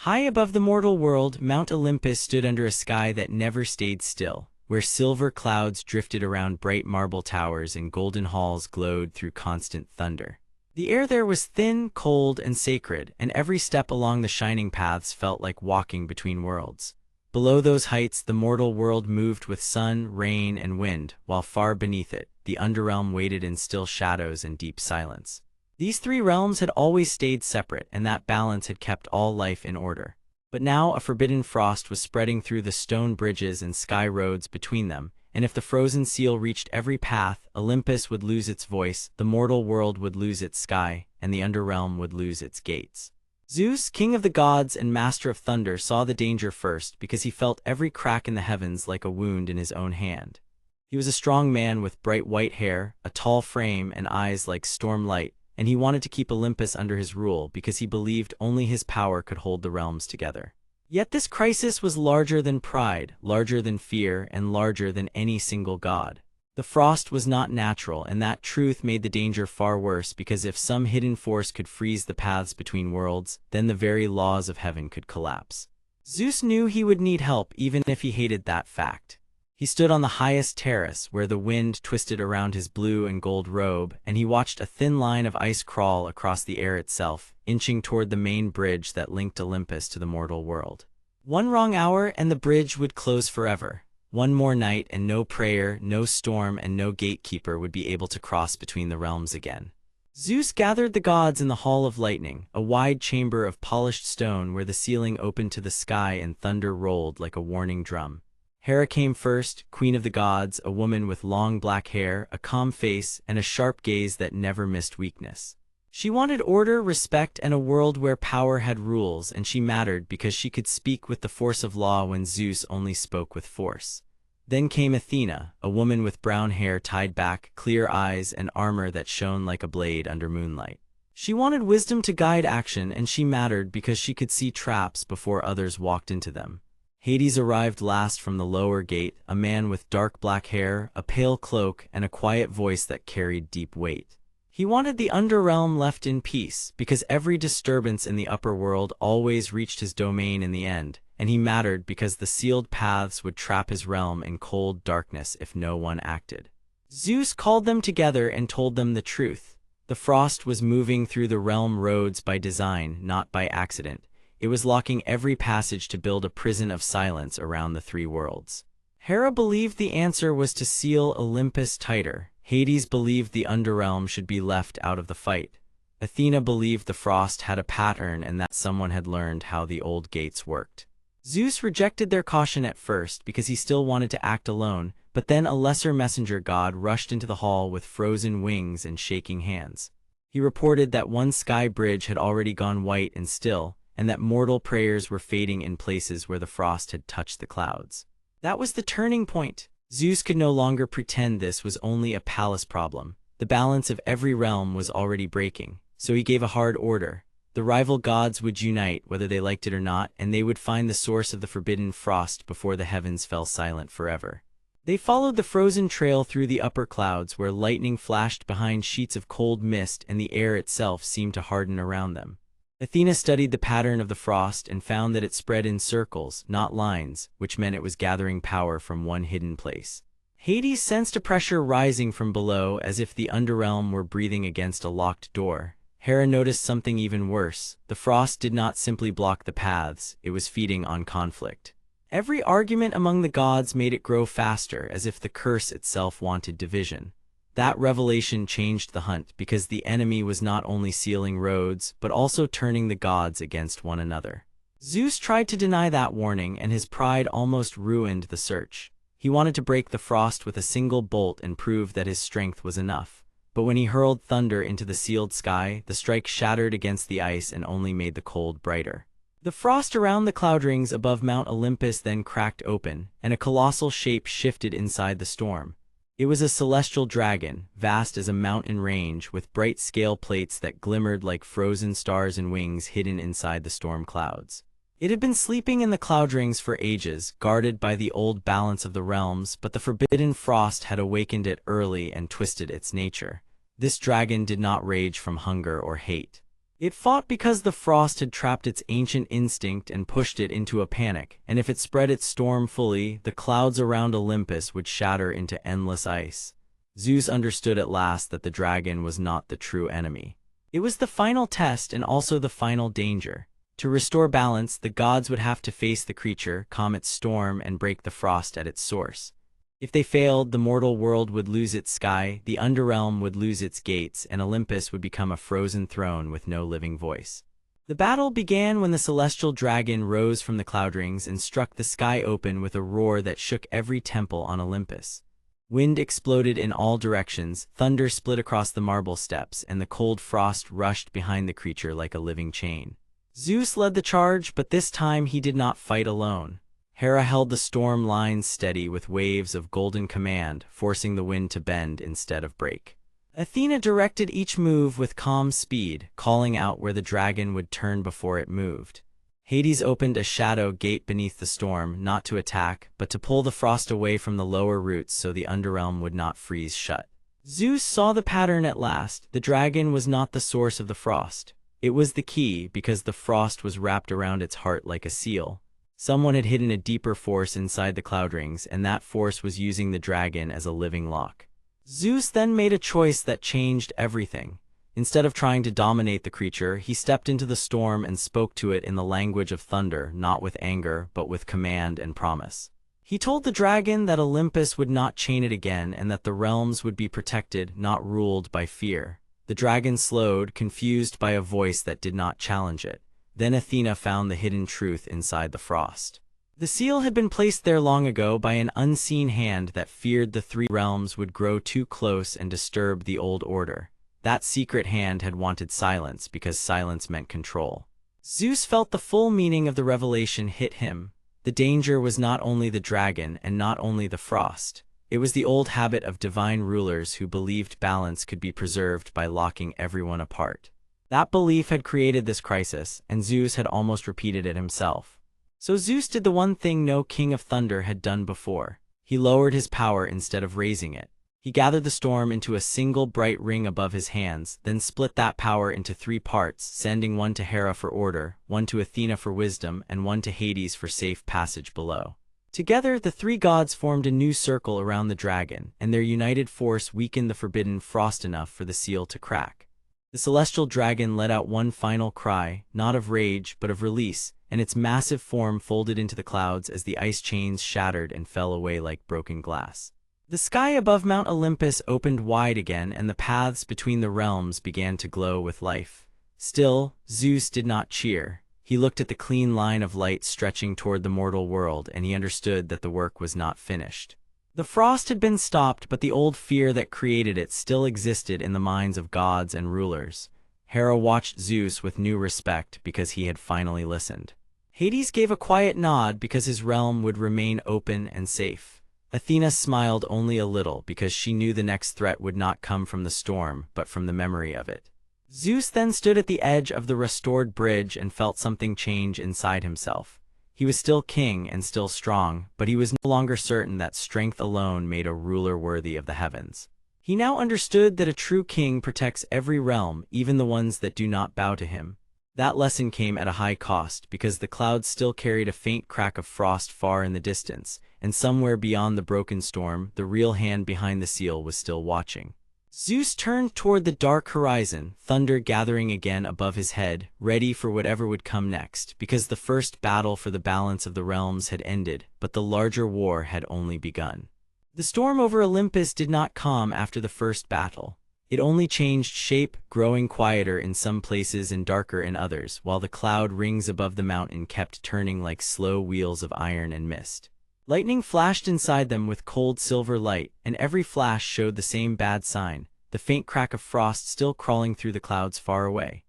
High above the mortal world, Mount Olympus stood under a sky that never stayed still, where silver clouds drifted around bright marble towers and golden halls glowed through constant thunder. The air there was thin, cold, and sacred, and every step along the shining paths felt like walking between worlds. Below those heights, the mortal world moved with sun, rain, and wind, while far beneath it, the underrealm waited in still shadows and deep silence. These three realms had always stayed separate, and that balance had kept all life in order. But now a forbidden frost was spreading through the stone bridges and sky roads between them, and if the frozen seal reached every path, Olympus would lose its voice, the mortal world would lose its sky, and the underrealm would lose its gates. Zeus, king of the gods and master of thunder, saw the danger first because he felt every crack in the heavens like a wound in his own hand. He was a strong man with bright white hair, a tall frame, and eyes like storm light, and he wanted to keep Olympus under his rule because he believed only his power could hold the realms together. Yet this crisis was larger than pride, larger than fear, and larger than any single god. The frost was not natural, and that truth made the danger far worse because if some hidden force could freeze the paths between worlds, then the very laws of heaven could collapse. Zeus knew he would need help even if he hated that fact. He stood on the highest terrace where the wind twisted around his blue and gold robe, and he watched a thin line of ice crawl across the air itself, inching toward the main bridge that linked Olympus to the mortal world. One wrong hour and the bridge would close forever. One more night and no prayer, no storm, and no gatekeeper would be able to cross between the realms again. Zeus gathered the gods in the Hall of Lightning, a wide chamber of polished stone where the ceiling opened to the sky and thunder rolled like a warning drum. Hera came first, queen of the gods, a woman with long black hair, a calm face, and a sharp gaze that never missed weakness. She wanted order, respect, and a world where power had rules, and she mattered because she could speak with the force of law when Zeus only spoke with force. Then came Athena, a woman with brown hair tied back, clear eyes, and armor that shone like a blade under moonlight. She wanted wisdom to guide action, and she mattered because she could see traps before others walked into them. Hades arrived last from the lower gate, a man with dark black hair, a pale cloak, and a quiet voice that carried deep weight. He wanted the underrealm left in peace, because every disturbance in the upper world always reached his domain in the end, and he mattered because the sealed paths would trap his realm in cold darkness if no one acted. Zeus called them together and told them the truth. The frost was moving through the realm roads by design, not by accident. It was locking every passage to build a prison of silence around the three worlds. Hera believed the answer was to seal Olympus tighter. Hades believed the underrealm should be left out of the fight. Athena believed the frost had a pattern and that someone had learned how the old gates worked. Zeus rejected their caution at first because he still wanted to act alone, but then a lesser messenger god rushed into the hall with frozen wings and shaking hands. He reported that one sky bridge had already gone white and still, and that mortal prayers were fading in places where the frost had touched the clouds. That was the turning point. Zeus could no longer pretend this was only a palace problem. The balance of every realm was already breaking, so he gave a hard order. The rival gods would unite, whether they liked it or not, and they would find the source of the forbidden frost before the heavens fell silent forever. They followed the frozen trail through the upper clouds where lightning flashed behind sheets of cold mist and the air itself seemed to harden around them. Athena studied the pattern of the frost and found that it spread in circles, not lines, which meant it was gathering power from one hidden place. Hades sensed a pressure rising from below as if the underrealm were breathing against a locked door. Hera noticed something even worse. The frost did not simply block the paths, it was feeding on conflict. Every argument among the gods made it grow faster, as if the curse itself wanted division. That revelation changed the hunt because the enemy was not only sealing roads, but also turning the gods against one another. Zeus tried to deny that warning, and his pride almost ruined the search. He wanted to break the frost with a single bolt and prove that his strength was enough. But when he hurled thunder into the sealed sky, the strike shattered against the ice and only made the cold brighter. The frost around the cloud rings above Mount Olympus then cracked open, and a colossal shape shifted inside the storm. It was a celestial dragon, vast as a mountain range, with bright scale plates that glimmered like frozen stars and wings hidden inside the storm clouds. It had been sleeping in the cloud rings for ages, guarded by the old balance of the realms, but the forbidden frost had awakened it early and twisted its nature. This dragon did not rage from hunger or hate. It fought because the frost had trapped its ancient instinct and pushed it into a panic, and if it spread its storm fully, the clouds around Olympus would shatter into endless ice. Zeus understood at last that the dragon was not the true enemy. It was the final test and also the final danger. To restore balance, the gods would have to face the creature, calm its storm, and break the frost at its source. If they failed, the mortal world would lose its sky, the underrealm would lose its gates, and Olympus would become a frozen throne with no living voice. The battle began when the celestial dragon rose from the cloud rings and struck the sky open with a roar that shook every temple on Olympus. Wind exploded in all directions, thunder split across the marble steps, and the cold frost rushed behind the creature like a living chain. Zeus led the charge, but this time he did not fight alone. Hera held the storm lines steady with waves of golden command, forcing the wind to bend instead of break. Athena directed each move with calm speed, calling out where the dragon would turn before it moved. Hades opened a shadow gate beneath the storm, not to attack, but to pull the frost away from the lower roots so the underrealm would not freeze shut. Zeus saw the pattern at last. The dragon was not the source of the frost. It was the key, because the frost was wrapped around its heart like a seal. Someone had hidden a deeper force inside the cloud rings, and that force was using the dragon as a living lock. Zeus then made a choice that changed everything. Instead of trying to dominate the creature, he stepped into the storm and spoke to it in the language of thunder, not with anger, but with command and promise. He told the dragon that Olympus would not chain it again and that the realms would be protected, not ruled by fear. The dragon slowed, confused by a voice that did not challenge it. Then Athena found the hidden truth inside the frost. The seal had been placed there long ago by an unseen hand that feared the three realms would grow too close and disturb the old order. That secret hand had wanted silence because silence meant control. Zeus felt the full meaning of the revelation hit him. The danger was not only the dragon and not only the frost. It was the old habit of divine rulers who believed balance could be preserved by locking everyone apart. That belief had created this crisis, and Zeus had almost repeated it himself. So Zeus did the one thing no king of thunder had done before. He lowered his power instead of raising it. He gathered the storm into a single bright ring above his hands, then split that power into 3 parts, sending one to Hera for order, one to Athena for wisdom, and one to Hades for safe passage below. Together, the 3 gods formed a new circle around the dragon, and their united force weakened the forbidden frost enough for the seal to crack. The celestial dragon let out one final cry, not of rage, but of release, and its massive form folded into the clouds as the ice chains shattered and fell away like broken glass. The sky above Mount Olympus opened wide again, and the paths between the realms began to glow with life. Still, Zeus did not cheer. He looked at the clean line of light stretching toward the mortal world, and he understood that the work was not finished. The frost had been stopped, but the old fear that created it still existed in the minds of gods and rulers. Hera watched Zeus with new respect because he had finally listened. Hades gave a quiet nod because his realm would remain open and safe. Athena smiled only a little because she knew the next threat would not come from the storm, but from the memory of it. Zeus then stood at the edge of the restored bridge and felt something change inside himself. He was still king and still strong, but he was no longer certain that strength alone made a ruler worthy of the heavens. He now understood that a true king protects every realm, even the ones that do not bow to him. That lesson came at a high cost, because the clouds still carried a faint crack of frost far in the distance, and somewhere beyond the broken storm, the real hand behind the seal was still watching. Zeus turned toward the dark horizon, thunder gathering again above his head, ready for whatever would come next, because the first battle for the balance of the realms had ended, but the larger war had only begun. The storm over Olympus did not calm after the first battle. It only changed shape, growing quieter in some places and darker in others, while the cloud rings above the mountain kept turning like slow wheels of iron and mist. Lightning flashed inside them with cold silver light, and every flash showed the same bad sign, the faint crack of frost still crawling through the clouds far away.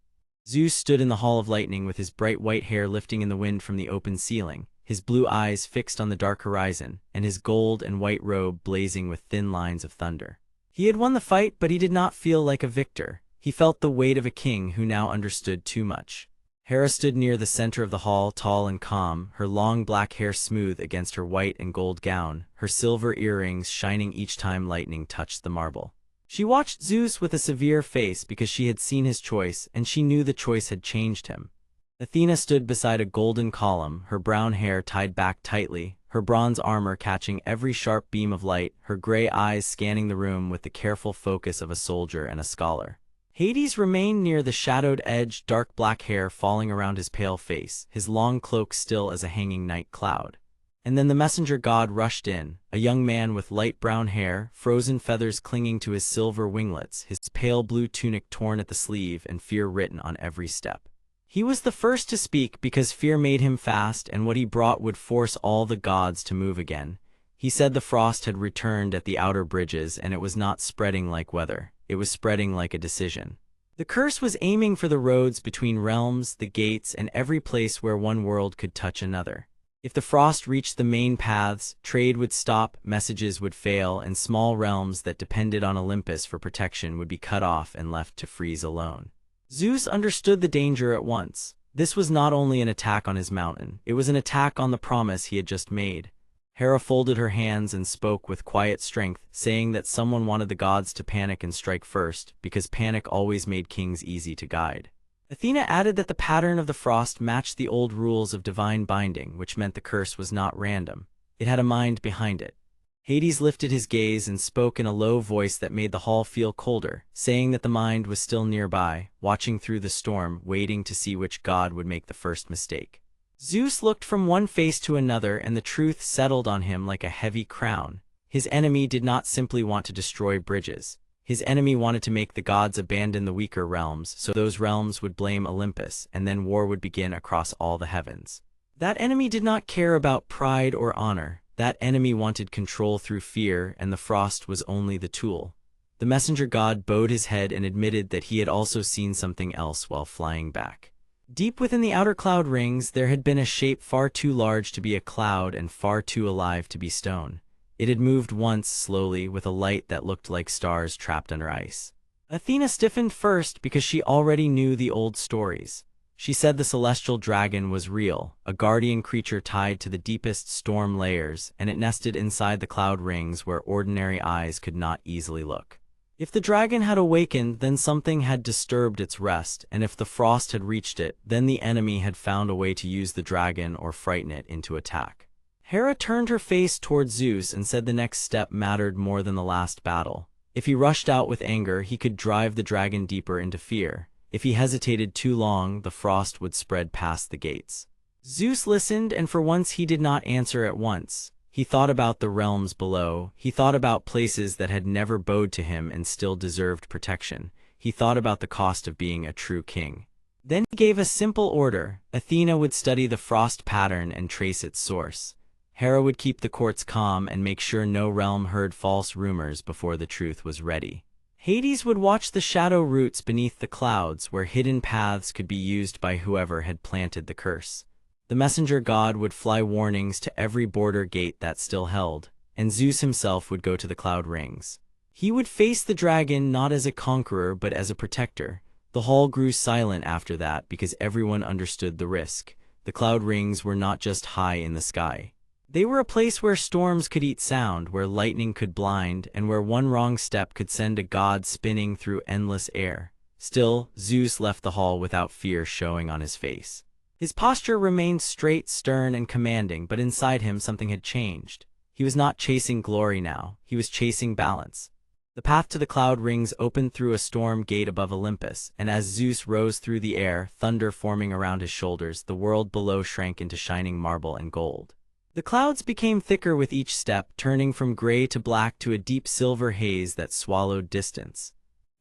Zeus stood in the hall of lightning with his bright white hair lifting in the wind from the open ceiling, his blue eyes fixed on the dark horizon, and his gold and white robe blazing with thin lines of thunder. He had won the fight, but he did not feel like a victor. He felt the weight of a king who now understood too much. Hera stood near the center of the hall, tall and calm, her long black hair smooth against her white and gold gown, her silver earrings shining each time lightning touched the marble. She watched Zeus with a severe face because she had seen his choice, and she knew the choice had changed him. Athena stood beside a golden column, her brown hair tied back tightly, her bronze armor catching every sharp beam of light, her gray eyes scanning the room with the careful focus of a soldier and a scholar. Hades remained near the shadowed edge, dark black hair falling around his pale face, his long cloak still as a hanging night cloud. And then the messenger god rushed in, a young man with light brown hair, frozen feathers clinging to his silver winglets, his pale blue tunic torn at the sleeve and fear written on every step. He was the first to speak because fear made him fast, and what he brought would force all the gods to move again. He said the frost had returned at the outer bridges, and it was not spreading like weather, it was spreading like a decision. The curse was aiming for the roads between realms, the gates, and every place where one world could touch another. If the frost reached the main paths, trade would stop, messages would fail, and small realms that depended on Olympus for protection would be cut off and left to freeze alone. Zeus understood the danger at once. This was not only an attack on his mountain, it was an attack on the promise he had just made. Hera folded her hands and spoke with quiet strength, saying that someone wanted the gods to panic and strike first, because panic always made kings easy to guide. Athena added that the pattern of the frost matched the old rules of divine binding, which meant the curse was not random. It had a mind behind it. Hades lifted his gaze and spoke in a low voice that made the hall feel colder, saying that the mind was still nearby, watching through the storm, waiting to see which god would make the first mistake. Zeus looked from one face to another, and the truth settled on him like a heavy crown. His enemy did not simply want to destroy bridges. His enemy wanted to make the gods abandon the weaker realms, so those realms would blame Olympus, and then war would begin across all the heavens. That enemy did not care about pride or honor. That enemy wanted control through fear, and the frost was only the tool. The messenger god bowed his head and admitted that he had also seen something else while flying back. Deep within the outer cloud rings, there had been a shape far too large to be a cloud and far too alive to be stone. It had moved once, slowly, with a light that looked like stars trapped under ice. Athena stiffened first because she already knew the old stories. She said the celestial dragon was real, a guardian creature tied to the deepest storm layers, and it nested inside the cloud rings where ordinary eyes could not easily look. If the dragon had awakened, then something had disturbed its rest, and if the frost had reached it, then the enemy had found a way to use the dragon or frighten it into attack. Hera turned her face toward Zeus and said the next step mattered more than the last battle. If he rushed out with anger, he could drive the dragon deeper into fear. If he hesitated too long, the frost would spread past the gates. Zeus listened, and for once he did not answer at once. He thought about the realms below. He thought about places that had never bowed to him and still deserved protection. He thought about the cost of being a true king. Then he gave a simple order. Athena would study the frost pattern and trace its source. Hera would keep the courts calm and make sure no realm heard false rumors before the truth was ready. Hades would watch the shadow roots beneath the clouds where hidden paths could be used by whoever had planted the curse. The messenger god would fly warnings to every border gate that still held, and Zeus himself would go to the cloud rings. He would face the dragon not as a conqueror but as a protector. The hall grew silent after that because everyone understood the risk. The cloud rings were not just high in the sky. They were a place where storms could eat sound, where lightning could blind, and where one wrong step could send a god spinning through endless air. Still, Zeus left the hall without fear showing on his face. His posture remained straight, stern, and commanding, but inside him something had changed. He was not chasing glory now, he was chasing balance. The path to the cloud rings opened through a storm gate above Olympus, and as Zeus rose through the air, thunder forming around his shoulders, the world below shrank into shining marble and gold. The clouds became thicker with each step, turning from gray to black to a deep silver haze that swallowed distance.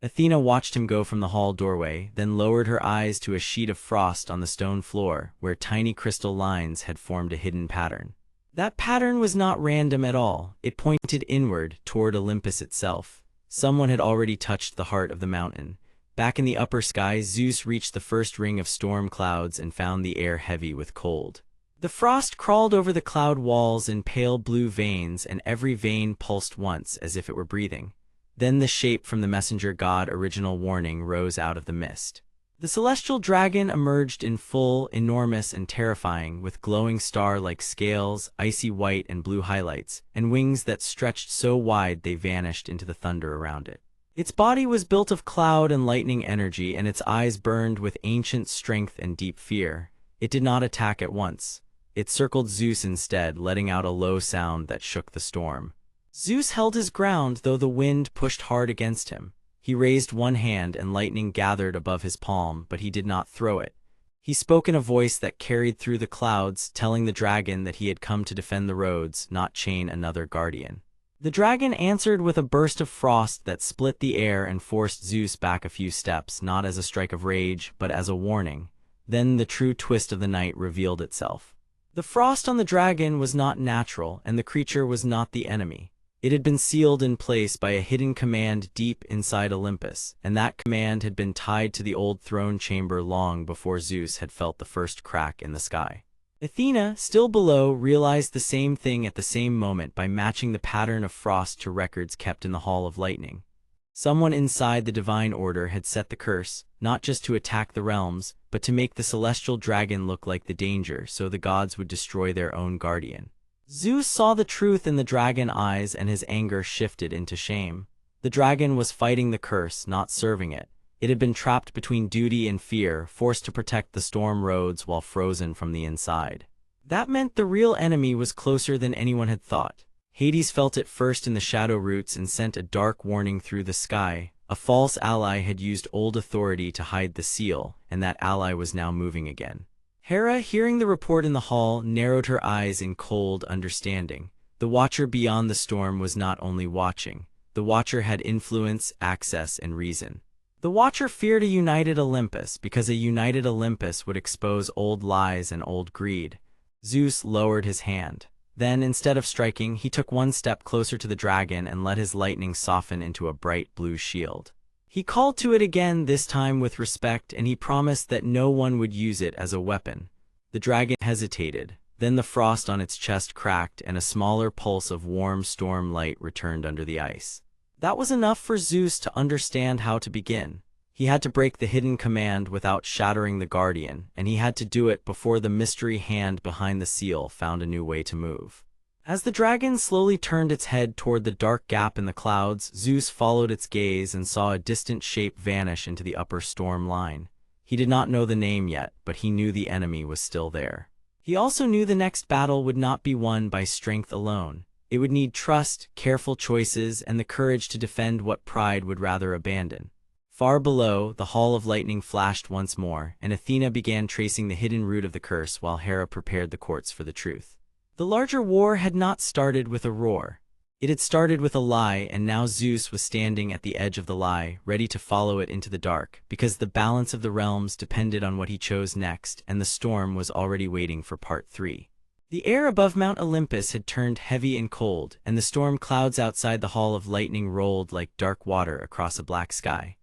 Athena watched him go from the hall doorway, then lowered her eyes to a sheet of frost on the stone floor, where tiny crystal lines had formed a hidden pattern. That pattern was not random at all. It pointed inward, toward Olympus itself. Someone had already touched the heart of the mountain. Back in the upper sky, Zeus reached the first ring of storm clouds and found the air heavy with cold. The frost crawled over the cloud walls in pale blue veins, and every vein pulsed once as if it were breathing. Then the shape from the messenger god original warning rose out of the mist. The celestial dragon emerged in full, enormous and terrifying, with glowing star-like scales, icy white and blue highlights, and wings that stretched so wide they vanished into the thunder around it. Its body was built of cloud and lightning energy, and its eyes burned with ancient strength and deep fear. It did not attack at once. It circled Zeus instead, letting out a low sound that shook the storm. Zeus held his ground, though the wind pushed hard against him. He raised one hand, and lightning gathered above his palm, but he did not throw it. He spoke in a voice that carried through the clouds, telling the dragon that he had come to defend the roads, not chain another guardian. The dragon answered with a burst of frost that split the air and forced Zeus back a few steps, not as a strike of rage, but as a warning. Then the true twist of the night revealed itself. The frost on the dragon was not natural, and the creature was not the enemy. It had been sealed in place by a hidden command deep inside Olympus, and that command had been tied to the old throne chamber long before Zeus had felt the first crack in the sky. Athena, still below, realized the same thing at the same moment by matching the pattern of frost to records kept in the Hall of Lightning. Someone inside the divine order had set the curse, not just to attack the realms, but to make the celestial dragon look like the danger so the gods would destroy their own guardian. Zeus saw the truth in the dragon's eyes, and his anger shifted into shame. The dragon was fighting the curse, not serving it. It had been trapped between duty and fear, forced to protect the storm roads while frozen from the inside. That meant the real enemy was closer than anyone had thought. Hades felt it first in the shadow roots and sent a dark warning through the sky. A false ally had used old authority to hide the seal, and that ally was now moving again. Hera, hearing the report in the hall, narrowed her eyes in cold understanding. The Watcher beyond the storm was not only watching. The Watcher had influence, access, and reason. The Watcher feared a united Olympus, because a united Olympus would expose old lies and old greed. Zeus lowered his hand. Then, instead of striking, he took one step closer to the dragon and let his lightning soften into a bright blue shield. He called to it again, this time with respect, and he promised that no one would use it as a weapon. The dragon hesitated. Then the frost on its chest cracked, and a smaller pulse of warm storm light returned under the ice. That was enough for Zeus to understand how to begin. He had to break the hidden command without shattering the guardian, and he had to do it before the mystery hand behind the seal found a new way to move. As the dragon slowly turned its head toward the dark gap in the clouds, Zeus followed its gaze and saw a distant shape vanish into the upper storm line. He did not know the name yet, but he knew the enemy was still there. He also knew the next battle would not be won by strength alone. It would need trust, careful choices, and the courage to defend what pride would rather abandon. Far below, the Hall of Lightning flashed once more, and Athena began tracing the hidden root of the curse while Hera prepared the courts for the truth. The larger war had not started with a roar. It had started with a lie, and now Zeus was standing at the edge of the lie, ready to follow it into the dark, because the balance of the realms depended on what he chose next, and the storm was already waiting for part 3. The air above Mount Olympus had turned heavy and cold, and the storm clouds outside the Hall of Lightning rolled like dark water across a black sky.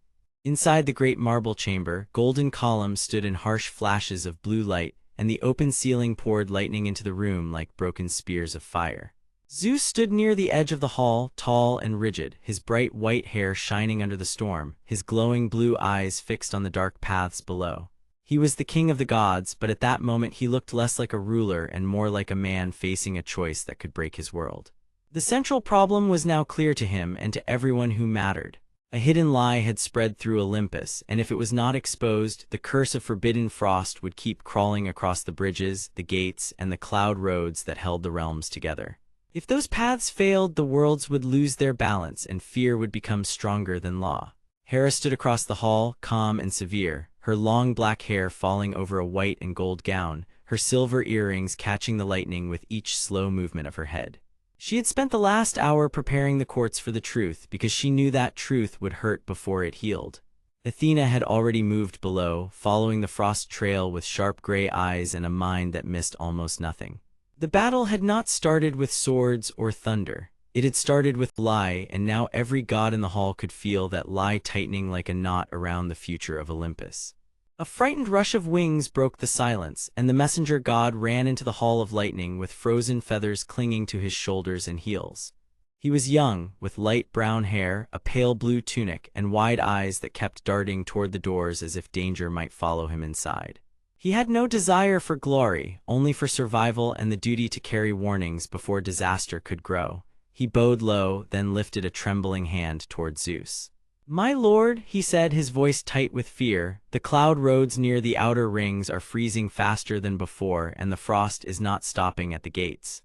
Inside the great marble chamber, golden columns stood in harsh flashes of blue light, and the open ceiling poured lightning into the room like broken spears of fire. Zeus stood near the edge of the hall, tall and rigid, his bright white hair shining under the storm, his glowing blue eyes fixed on the dark paths below. He was the king of the gods, but at that moment he looked less like a ruler and more like a man facing a choice that could break his world. The central problem was now clear to him and to everyone who mattered. A hidden lie had spread through Olympus, and if it was not exposed, the curse of forbidden frost would keep crawling across the bridges, the gates, and the cloud roads that held the realms together. If those paths failed, the worlds would lose their balance, and fear would become stronger than law. Hera stood across the hall, calm and severe, her long black hair falling over a white and gold gown, her silver earrings catching the lightning with each slow movement of her head. She had spent the last hour preparing the courts for the truth, because she knew that truth would hurt before it healed. Athena had already moved below, following the frost trail with sharp gray eyes and a mind that missed almost nothing. The battle had not started with swords or thunder. It had started with lie, and now every god in the hall could feel that lie tightening like a knot around the future of Olympus. A frightened rush of wings broke the silence, and the messenger god ran into the Hall of Lightning with frozen feathers clinging to his shoulders and heels. He was young, with light brown hair, a pale blue tunic, and wide eyes that kept darting toward the doors as if danger might follow him inside. He had no desire for glory, only for survival and the duty to carry warnings before disaster could grow. He bowed low, then lifted a trembling hand toward Zeus. "My lord," he said, his voice tight with fear, "the cloud roads near the outer rings are freezing faster than before, and the frost is not stopping at the gates."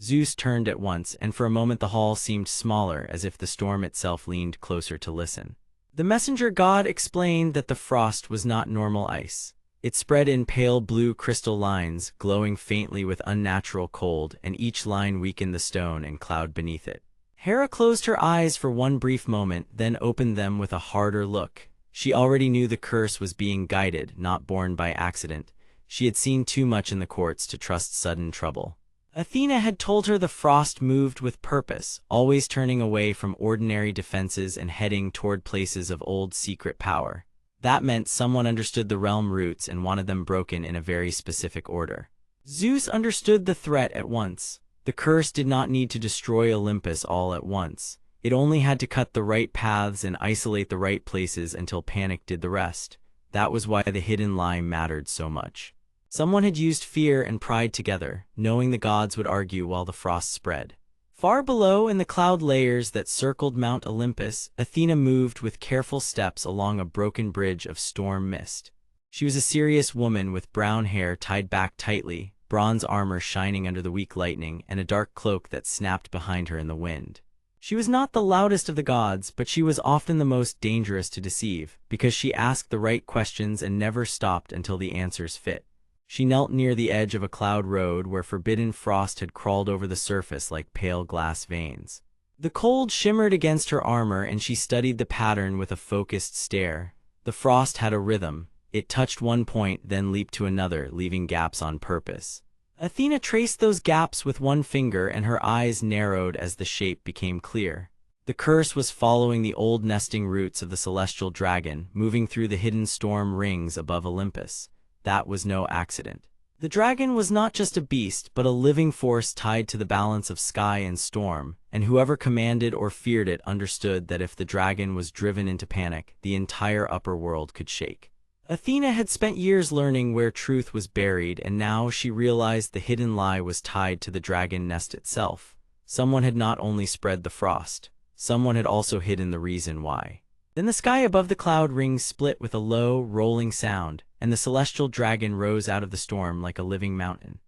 Zeus turned at once, and for a moment the hall seemed smaller, as if the storm itself leaned closer to listen. The messenger god explained that the frost was not normal ice. It spread in pale blue crystal lines, glowing faintly with unnatural cold, and each line weakened the stone and cloud beneath it. Hera closed her eyes for one brief moment, then opened them with a harder look. She already knew the curse was being guided, not born by accident. She had seen too much in the courts to trust sudden trouble. Athena had told her the frost moved with purpose, always turning away from ordinary defenses and heading toward places of old secret power. That meant someone understood the realm roots and wanted them broken in a very specific order. Zeus understood the threat at once. The curse did not need to destroy Olympus all at once. It only had to cut the right paths and isolate the right places until panic did the rest. That was why the hidden lie mattered so much. Someone had used fear and pride together, knowing the gods would argue while the frost spread. Far below, in the cloud layers that circled Mount Olympus, Athena moved with careful steps along a broken bridge of storm mist. She was a serious woman with brown hair tied back tightly, bronze armor shining under the weak lightning, and a dark cloak that snapped behind her in the wind. She was not the loudest of the gods, but she was often the most dangerous to deceive, because she asked the right questions and never stopped until the answers fit. She knelt near the edge of a cloud road where forbidden frost had crawled over the surface like pale glass veins. The cold shimmered against her armor, and she studied the pattern with a focused stare. The frost had a rhythm. It touched one point, then leaped to another, leaving gaps on purpose. Athena traced those gaps with one finger, and her eyes narrowed as the shape became clear. The curse was following the old nesting roots of the celestial dragon, moving through the hidden storm rings above Olympus. That was no accident. The dragon was not just a beast, but a living force tied to the balance of sky and storm, and whoever commanded or feared it understood that if the dragon was driven into panic, the entire upper world could shake. Athena had spent years learning where truth was buried, and now she realized the hidden lie was tied to the dragon nest itself. Someone had not only spread the frost, someone had also hidden the reason why. Then the sky above the cloud rings split with a low, rolling sound, and the celestial dragon rose out of the storm like a living mountain.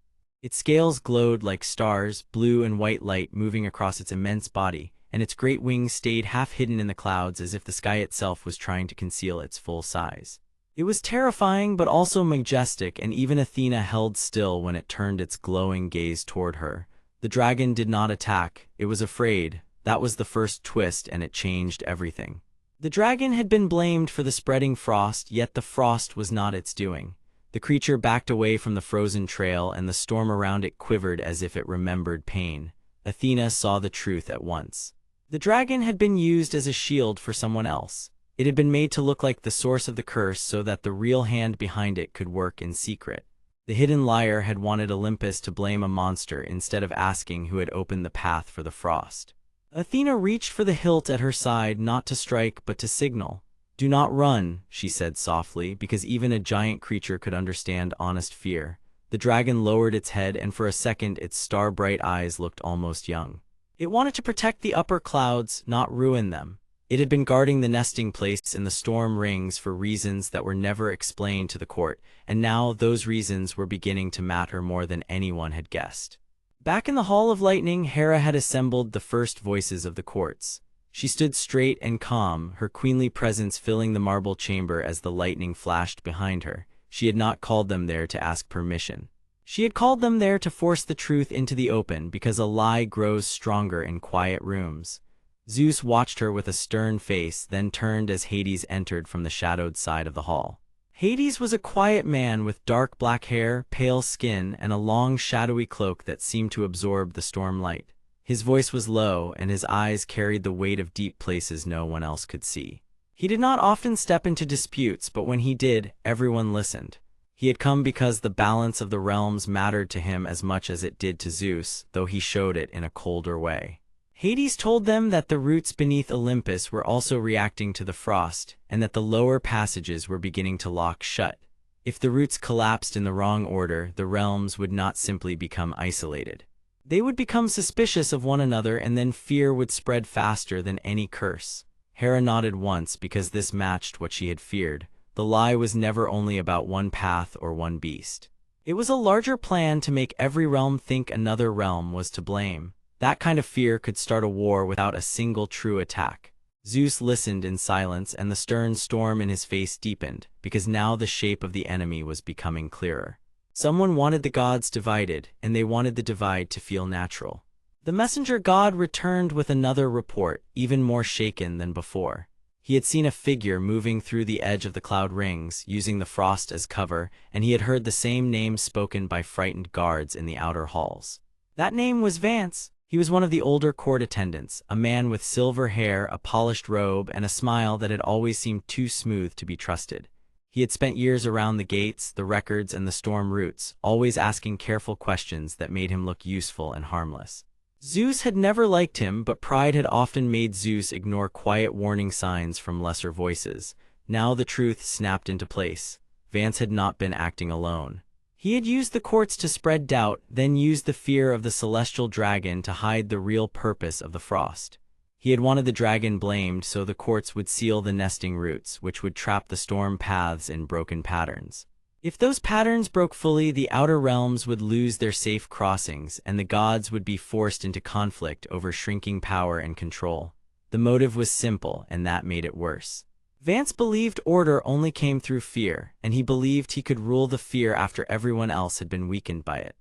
Its scales glowed like stars, blue and white light moving across its immense body, and its great wings stayed half hidden in the clouds as if the sky itself was trying to conceal its full size. It was terrifying but also majestic, and even Athena held still when it turned its glowing gaze toward her. The dragon did not attack, it was afraid. That was the first twist, and it changed everything. The dragon had been blamed for the spreading frost, yet the frost was not its doing. The creature backed away from the frozen trail, and the storm around it quivered as if it remembered pain. Athena saw the truth at once. The dragon had been used as a shield for someone else. It had been made to look like the source of the curse so that the real hand behind it could work in secret. The hidden liar had wanted Olympus to blame a monster instead of asking who had opened the path for the frost. Athena reached for the hilt at her side, not to strike but to signal. "Do not run," she said softly, because even a giant creature could understand honest fear. The dragon lowered its head, and for a second its star-bright eyes looked almost young. It wanted to protect the upper clouds, not ruin them. It had been guarding the nesting place in the storm rings for reasons that were never explained to the court, and now those reasons were beginning to matter more than anyone had guessed. Back in the Hall of Lightning, Hera had assembled the first voices of the courts. She stood straight and calm, her queenly presence filling the marble chamber as the lightning flashed behind her. She had not called them there to ask permission. She had called them there to force the truth into the open, because a lie grows stronger in quiet rooms. Zeus watched her with a stern face, then turned as Hades entered from the shadowed side of the hall. Hades was a quiet man with dark black hair, pale skin, and a long shadowy cloak that seemed to absorb the storm light. His voice was low, and his eyes carried the weight of deep places no one else could see. He did not often step into disputes, but when he did, everyone listened. He had come because the balance of the realms mattered to him as much as it did to Zeus, though he showed it in a colder way. Hades told them that the roots beneath Olympus were also reacting to the frost, and that the lower passages were beginning to lock shut. If the roots collapsed in the wrong order, the realms would not simply become isolated. They would become suspicious of one another, and then fear would spread faster than any curse. Hera nodded once because this matched what she had feared. The lie was never only about one path or one beast. It was a larger plan to make every realm think another realm was to blame. That kind of fear could start a war without a single true attack. Zeus listened in silence, and the stern storm in his face deepened, because now the shape of the enemy was becoming clearer. Someone wanted the gods divided, and they wanted the divide to feel natural. The messenger god returned with another report, even more shaken than before. He had seen a figure moving through the edge of the cloud rings, using the frost as cover, and he had heard the same name spoken by frightened guards in the outer halls. That name was Vance. He was one of the older court attendants, a man with silver hair, a polished robe, and a smile that had always seemed too smooth to be trusted. He had spent years around the gates, the records, and the storm routes, always asking careful questions that made him look useful and harmless. Zeus had never liked him, but pride had often made Zeus ignore quiet warning signs from lesser voices. Now the truth snapped into place. Vance had not been acting alone. He had used the courts to spread doubt, then used the fear of the celestial dragon to hide the real purpose of the frost. He had wanted the dragon blamed so the courts would seal the nesting roots, which would trap the storm paths in broken patterns. If those patterns broke fully, the outer realms would lose their safe crossings, and the gods would be forced into conflict over shrinking power and control. The motive was simple, and that made it worse. Vance believed order only came through fear, and he believed he could rule the fear after everyone else had been weakened by it.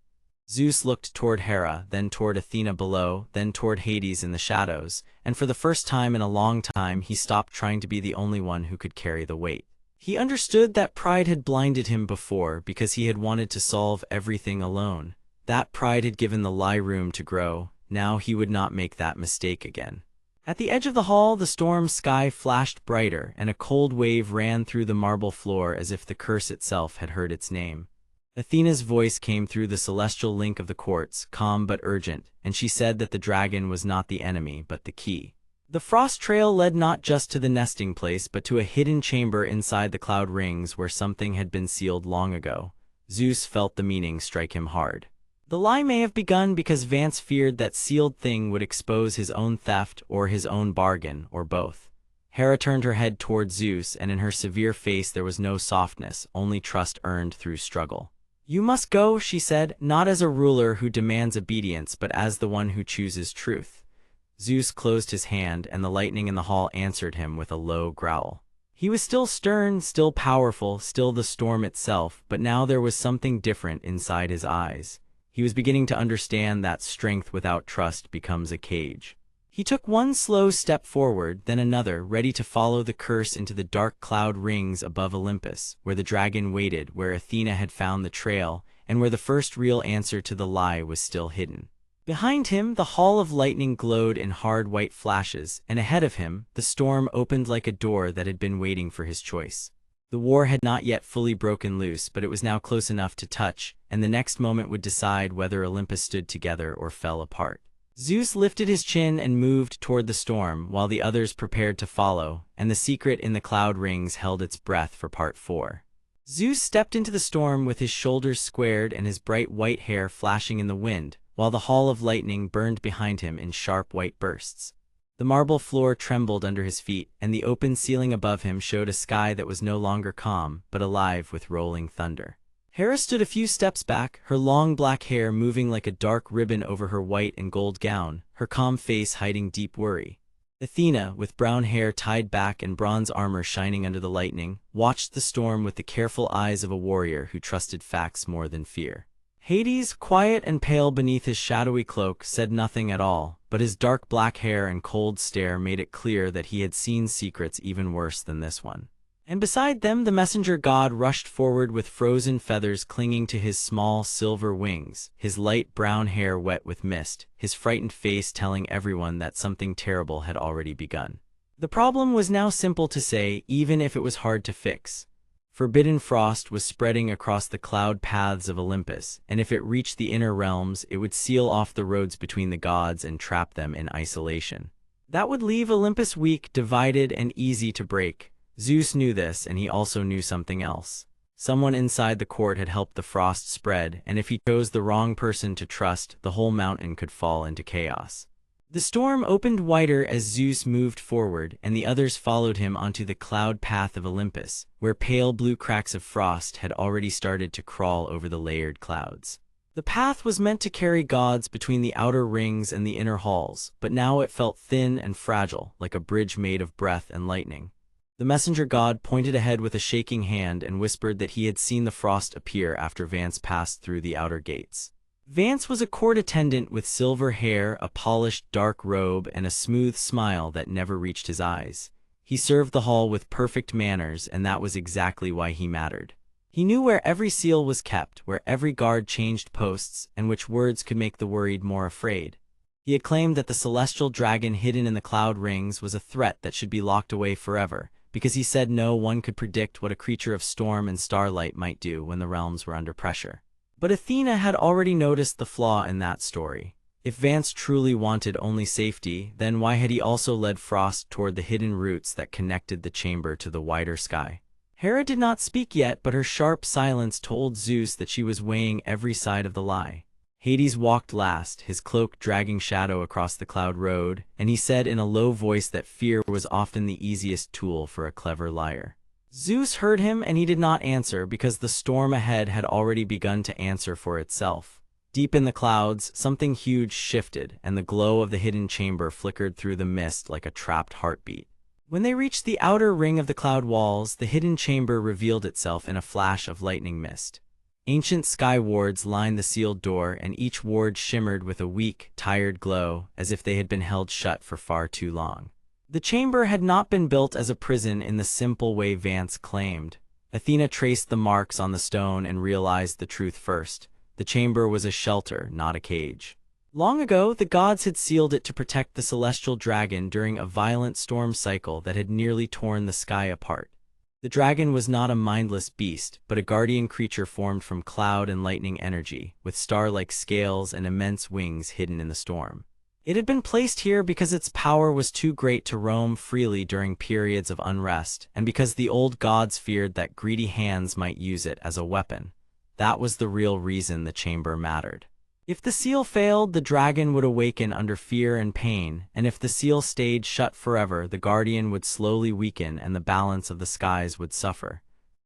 Zeus looked toward Hera, then toward Athena below, then toward Hades in the shadows, and for the first time in a long time he stopped trying to be the only one who could carry the weight. He understood that pride had blinded him before because he had wanted to solve everything alone. That pride had given the lie room to grow. Now he would not make that mistake again. At the edge of the hall, the storm sky flashed brighter, and a cold wave ran through the marble floor as if the curse itself had heard its name. Athena's voice came through the celestial link of the courts, calm but urgent, and she said that the dragon was not the enemy but the key. The frost trail led not just to the nesting place but to a hidden chamber inside the cloud rings where something had been sealed long ago. Zeus felt the meaning strike him hard. The lie may have begun because Vance feared that sealed thing would expose his own theft or his own bargain, or both. Hera turned her head toward Zeus, and in her severe face there was no softness, only trust earned through struggle. "You must go," she said, "not as a ruler who demands obedience, but as the one who chooses truth." Zeus closed his hand, and the lightning in the hall answered him with a low growl. He was still stern, still powerful, still the storm itself, but now there was something different inside his eyes. He was beginning to understand that strength without trust becomes a cage. He took one slow step forward, then another, ready to follow the curse into the dark cloud rings above Olympus, where the dragon waited, where Athena had found the trail, and where the first real answer to the lie was still hidden. Behind him, the Hall of Lightning glowed in hard white flashes, and ahead of him, the storm opened like a door that had been waiting for his choice. The war had not yet fully broken loose, but it was now close enough to touch, and the next moment would decide whether Olympus stood together or fell apart. Zeus lifted his chin and moved toward the storm, while the others prepared to follow, and the secret in the cloud rings held its breath for part 4. Zeus stepped into the storm with his shoulders squared and his bright white hair flashing in the wind, while the Hall of Lightning burned behind him in sharp white bursts. The marble floor trembled under his feet, and the open ceiling above him showed a sky that was no longer calm, but alive with rolling thunder. Hera stood a few steps back, her long black hair moving like a dark ribbon over her white and gold gown, her calm face hiding deep worry. Athena, with brown hair tied back and bronze armor shining under the lightning, watched the storm with the careful eyes of a warrior who trusted facts more than fear. Hades, quiet and pale beneath his shadowy cloak, said nothing at all, but his dark black hair and cold stare made it clear that he had seen secrets even worse than this one. And beside them, the messenger god rushed forward with frozen feathers clinging to his small silver wings, his light brown hair wet with mist, his frightened face telling everyone that something terrible had already begun. The problem was now simple to say, even if it was hard to fix. Forbidden frost was spreading across the cloud paths of Olympus, and if it reached the inner realms, it would seal off the roads between the gods and trap them in isolation. That would leave Olympus weak, divided, and easy to break. Zeus knew this, and he also knew something else. Someone inside the court had helped the frost spread, and if he chose the wrong person to trust, the whole mountain could fall into chaos. The storm opened wider as Zeus moved forward, and the others followed him onto the cloud path of Olympus, where pale blue cracks of frost had already started to crawl over the layered clouds. The path was meant to carry gods between the outer rings and the inner halls, but now it felt thin and fragile, like a bridge made of breath and lightning. The messenger god pointed ahead with a shaking hand and whispered that he had seen the frost appear after Vance passed through the outer gates. Vance was a court attendant with silver hair, a polished dark robe, and a smooth smile that never reached his eyes. He served the hall with perfect manners, and that was exactly why he mattered. He knew where every seal was kept, where every guard changed posts, and which words could make the worried more afraid. He had claimed that the celestial dragon hidden in the cloud rings was a threat that should be locked away forever, because he said no one could predict what a creature of storm and starlight might do when the realms were under pressure. But Athena had already noticed the flaw in that story. If Vance truly wanted only safety, then why had he also led Frost toward the hidden routes that connected the chamber to the wider sky? Hera did not speak yet, but her sharp silence told Zeus that she was weighing every side of the lie. Hades walked last, his cloak dragging shadow across the cloud road, and he said in a low voice that fear was often the easiest tool for a clever liar. Zeus heard him, and he did not answer because the storm ahead had already begun to answer for itself. Deep in the clouds, something huge shifted, and the glow of the hidden chamber flickered through the mist like a trapped heartbeat. When they reached the outer ring of the cloud walls, the hidden chamber revealed itself in a flash of lightning mist. Ancient sky wards lined the sealed door, and each ward shimmered with a weak, tired glow, as if they had been held shut for far too long. The chamber had not been built as a prison in the simple way Vance claimed. Athena traced the marks on the stone and realized the truth first. The chamber was a shelter, not a cage. Long ago, the gods had sealed it to protect the celestial dragon during a violent storm cycle that had nearly torn the sky apart. The dragon was not a mindless beast, but a guardian creature formed from cloud and lightning energy, with star-like scales and immense wings hidden in the storm. It had been placed here because its power was too great to roam freely during periods of unrest, and because the old gods feared that greedy hands might use it as a weapon. That was the real reason the chamber mattered. If the seal failed, the dragon would awaken under fear and pain, and if the seal stayed shut forever, the guardian would slowly weaken and the balance of the skies would suffer.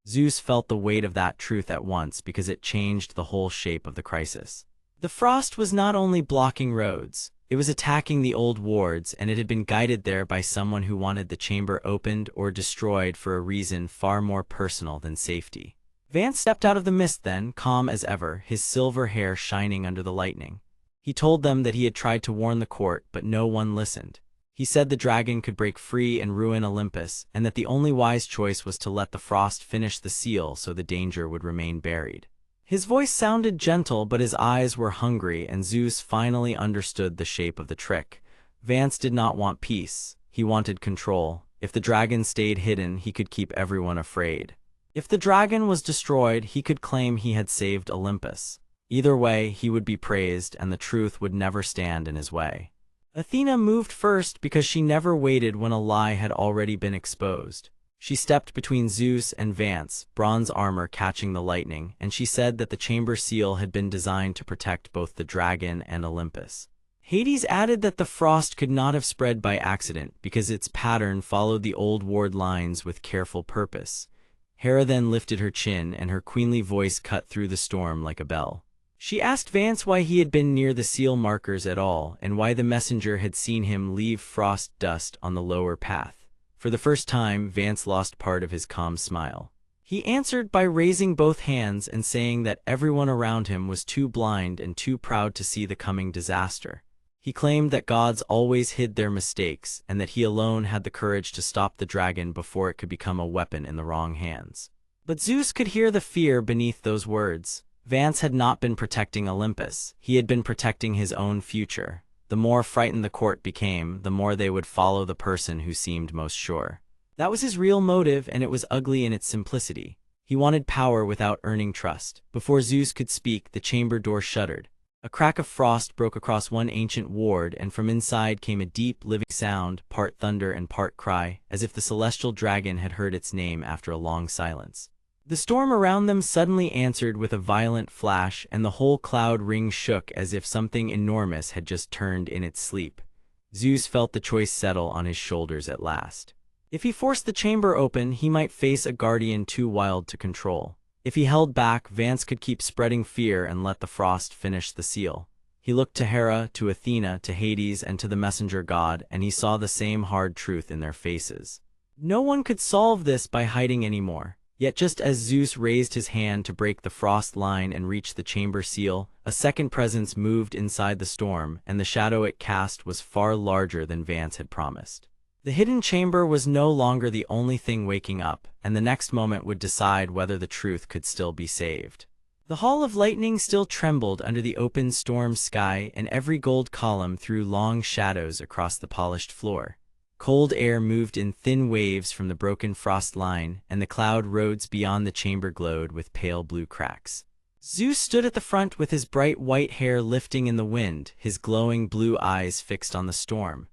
Zeus felt the weight of that truth at once because it changed the whole shape of the crisis. The frost was not only blocking roads, it was attacking the old wards, and it had been guided there by someone who wanted the chamber opened or destroyed for a reason far more personal than safety. Vance stepped out of the mist then, calm as ever, his silver hair shining under the lightning. He told them that he had tried to warn the court, but no one listened. He said the dragon could break free and ruin Olympus, and that the only wise choice was to let the frost finish the seal so the danger would remain buried. His voice sounded gentle, but his eyes were hungry, and Zeus finally understood the shape of the trick. Vance did not want peace. He wanted control. If the dragon stayed hidden, he could keep everyone afraid. If the dragon was destroyed, he could claim he had saved Olympus. Either way, he would be praised, and the truth would never stand in his way. Athena moved first because she never waited when a lie had already been exposed. She stepped between Zeus and Vance, bronze armor catching the lightning, and she said that the chamber seal had been designed to protect both the dragon and Olympus. Hades added that the frost could not have spread by accident because its pattern followed the old ward lines with careful purpose. Hera then lifted her chin, and her queenly voice cut through the storm like a bell. She asked Vance why he had been near the seal markers at all, and why the messenger had seen him leave frost dust on the lower path. For the first time, Vance lost part of his calm smile. He answered by raising both hands and saying that everyone around him was too blind and too proud to see the coming disaster. He claimed that gods always hid their mistakes, and that he alone had the courage to stop the dragon before it could become a weapon in the wrong hands. But Zeus could hear the fear beneath those words. Vance had not been protecting Olympus. He had been protecting his own future. The more frightened the court became, the more they would follow the person who seemed most sure. That was his real motive, and it was ugly in its simplicity. He wanted power without earning trust. Before Zeus could speak, the chamber door shuddered. A crack of frost broke across one ancient ward, and from inside came a deep, living sound, part thunder and part cry, as if the celestial dragon had heard its name after a long silence. The storm around them suddenly answered with a violent flash, and the whole cloud ring shook as if something enormous had just turned in its sleep. Zeus felt the choice settle on his shoulders at last. If he forced the chamber open, he might face a guardian too wild to control. If he held back, Vance could keep spreading fear and let the frost finish the seal. He looked to Hera, to Athena, to Hades, and to the messenger god, and he saw the same hard truth in their faces. No one could solve this by hiding anymore. Yet just as Zeus raised his hand to break the frost line and reach the chamber seal, a second presence moved inside the storm, and the shadow it cast was far larger than Vance had promised. The hidden chamber was no longer the only thing waking up, and the next moment would decide whether the truth could still be saved. The Hall of Lightning still trembled under the open storm sky, and every gold column threw long shadows across the polished floor. Cold air moved in thin waves from the broken frost line, and the cloud roads beyond the chamber glowed with pale blue cracks. Zeus stood at the front with his bright white hair lifting in the wind, his glowing blue eyes fixed on the storm.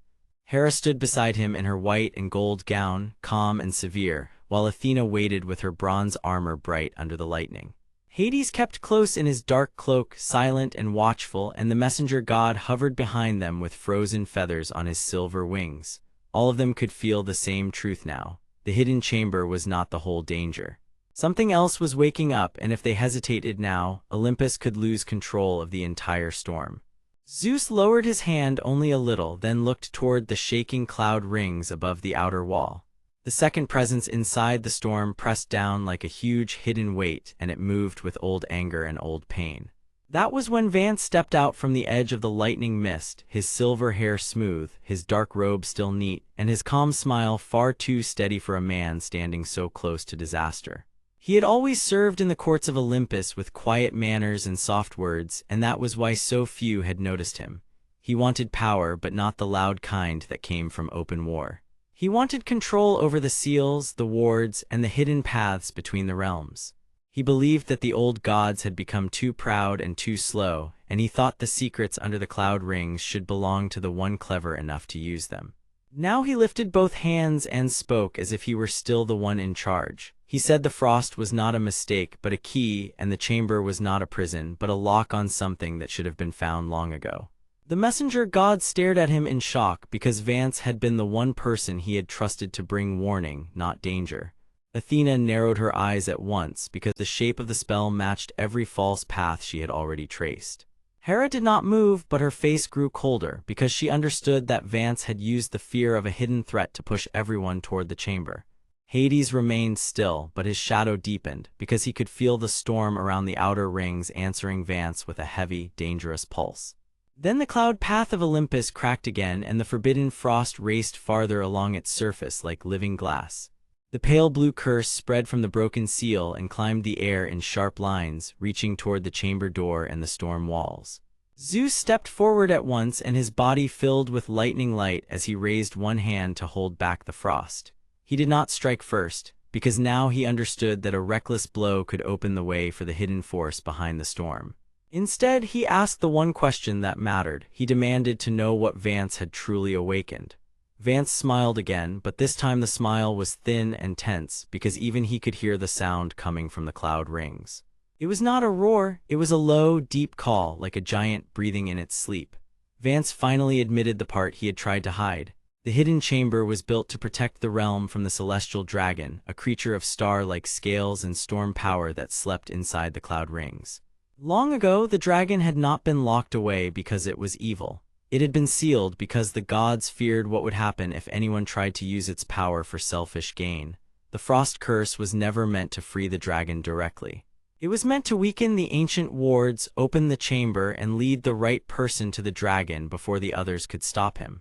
Hera stood beside him in her white and gold gown, calm and severe, while Athena waited with her bronze armor bright under the lightning. Hades kept close in his dark cloak, silent and watchful, and the messenger god hovered behind them with frozen feathers on his silver wings. All of them could feel the same truth now. The hidden chamber was not the whole danger. Something else was waking up, and if they hesitated now, Olympus could lose control of the entire storm. Zeus lowered his hand only a little, then looked toward the shaking cloud rings above the outer wall. The second presence inside the storm pressed down like a huge hidden weight, and it moved with old anger and old pain. That was when Vance stepped out from the edge of the lightning mist, his silver hair smooth, his dark robe still neat, and his calm smile far too steady for a man standing so close to disaster. He had always served in the courts of Olympus with quiet manners and soft words, and that was why so few had noticed him. He wanted power, but not the loud kind that came from open war. He wanted control over the seals, the wards, and the hidden paths between the realms. He believed that the old gods had become too proud and too slow, and he thought the secrets under the cloud rings should belong to the one clever enough to use them. Now he lifted both hands and spoke as if he were still the one in charge. He said the frost was not a mistake, but a key, and the chamber was not a prison, but a lock on something that should have been found long ago. The messenger god stared at him in shock, because Vance had been the one person he had trusted to bring warning, not danger. Athena narrowed her eyes at once, because the shape of the spell matched every false path she had already traced. Hera did not move, but her face grew colder, because she understood that Vance had used the fear of a hidden threat to push everyone toward the chamber. Hades remained still, but his shadow deepened, because he could feel the storm around the outer rings answering Vance with a heavy, dangerous pulse. Then the cloud path of Olympus cracked again, and the forbidden frost raced farther along its surface like living glass. The pale blue curse spread from the broken seal and climbed the air in sharp lines, reaching toward the chamber door and the storm walls. Zeus stepped forward at once, and his body filled with lightning light as he raised one hand to hold back the frost. He did not strike first, because now he understood that a reckless blow could open the way for the hidden force behind the storm. Instead, he asked the one question that mattered. He demanded to know what Vance had truly awakened. Vance smiled again, but this time the smile was thin and tense, because even he could hear the sound coming from the cloud rings. It was not a roar, it was a low, deep call, like a giant breathing in its sleep. Vance finally admitted the part he had tried to hide. The hidden chamber was built to protect the realm from the celestial dragon, a creature of star-like scales and storm power that slept inside the cloud rings. Long ago, the dragon had not been locked away because it was evil. It had been sealed because the gods feared what would happen if anyone tried to use its power for selfish gain. The frost curse was never meant to free the dragon directly. It was meant to weaken the ancient wards, open the chamber, and lead the right person to the dragon before the others could stop him.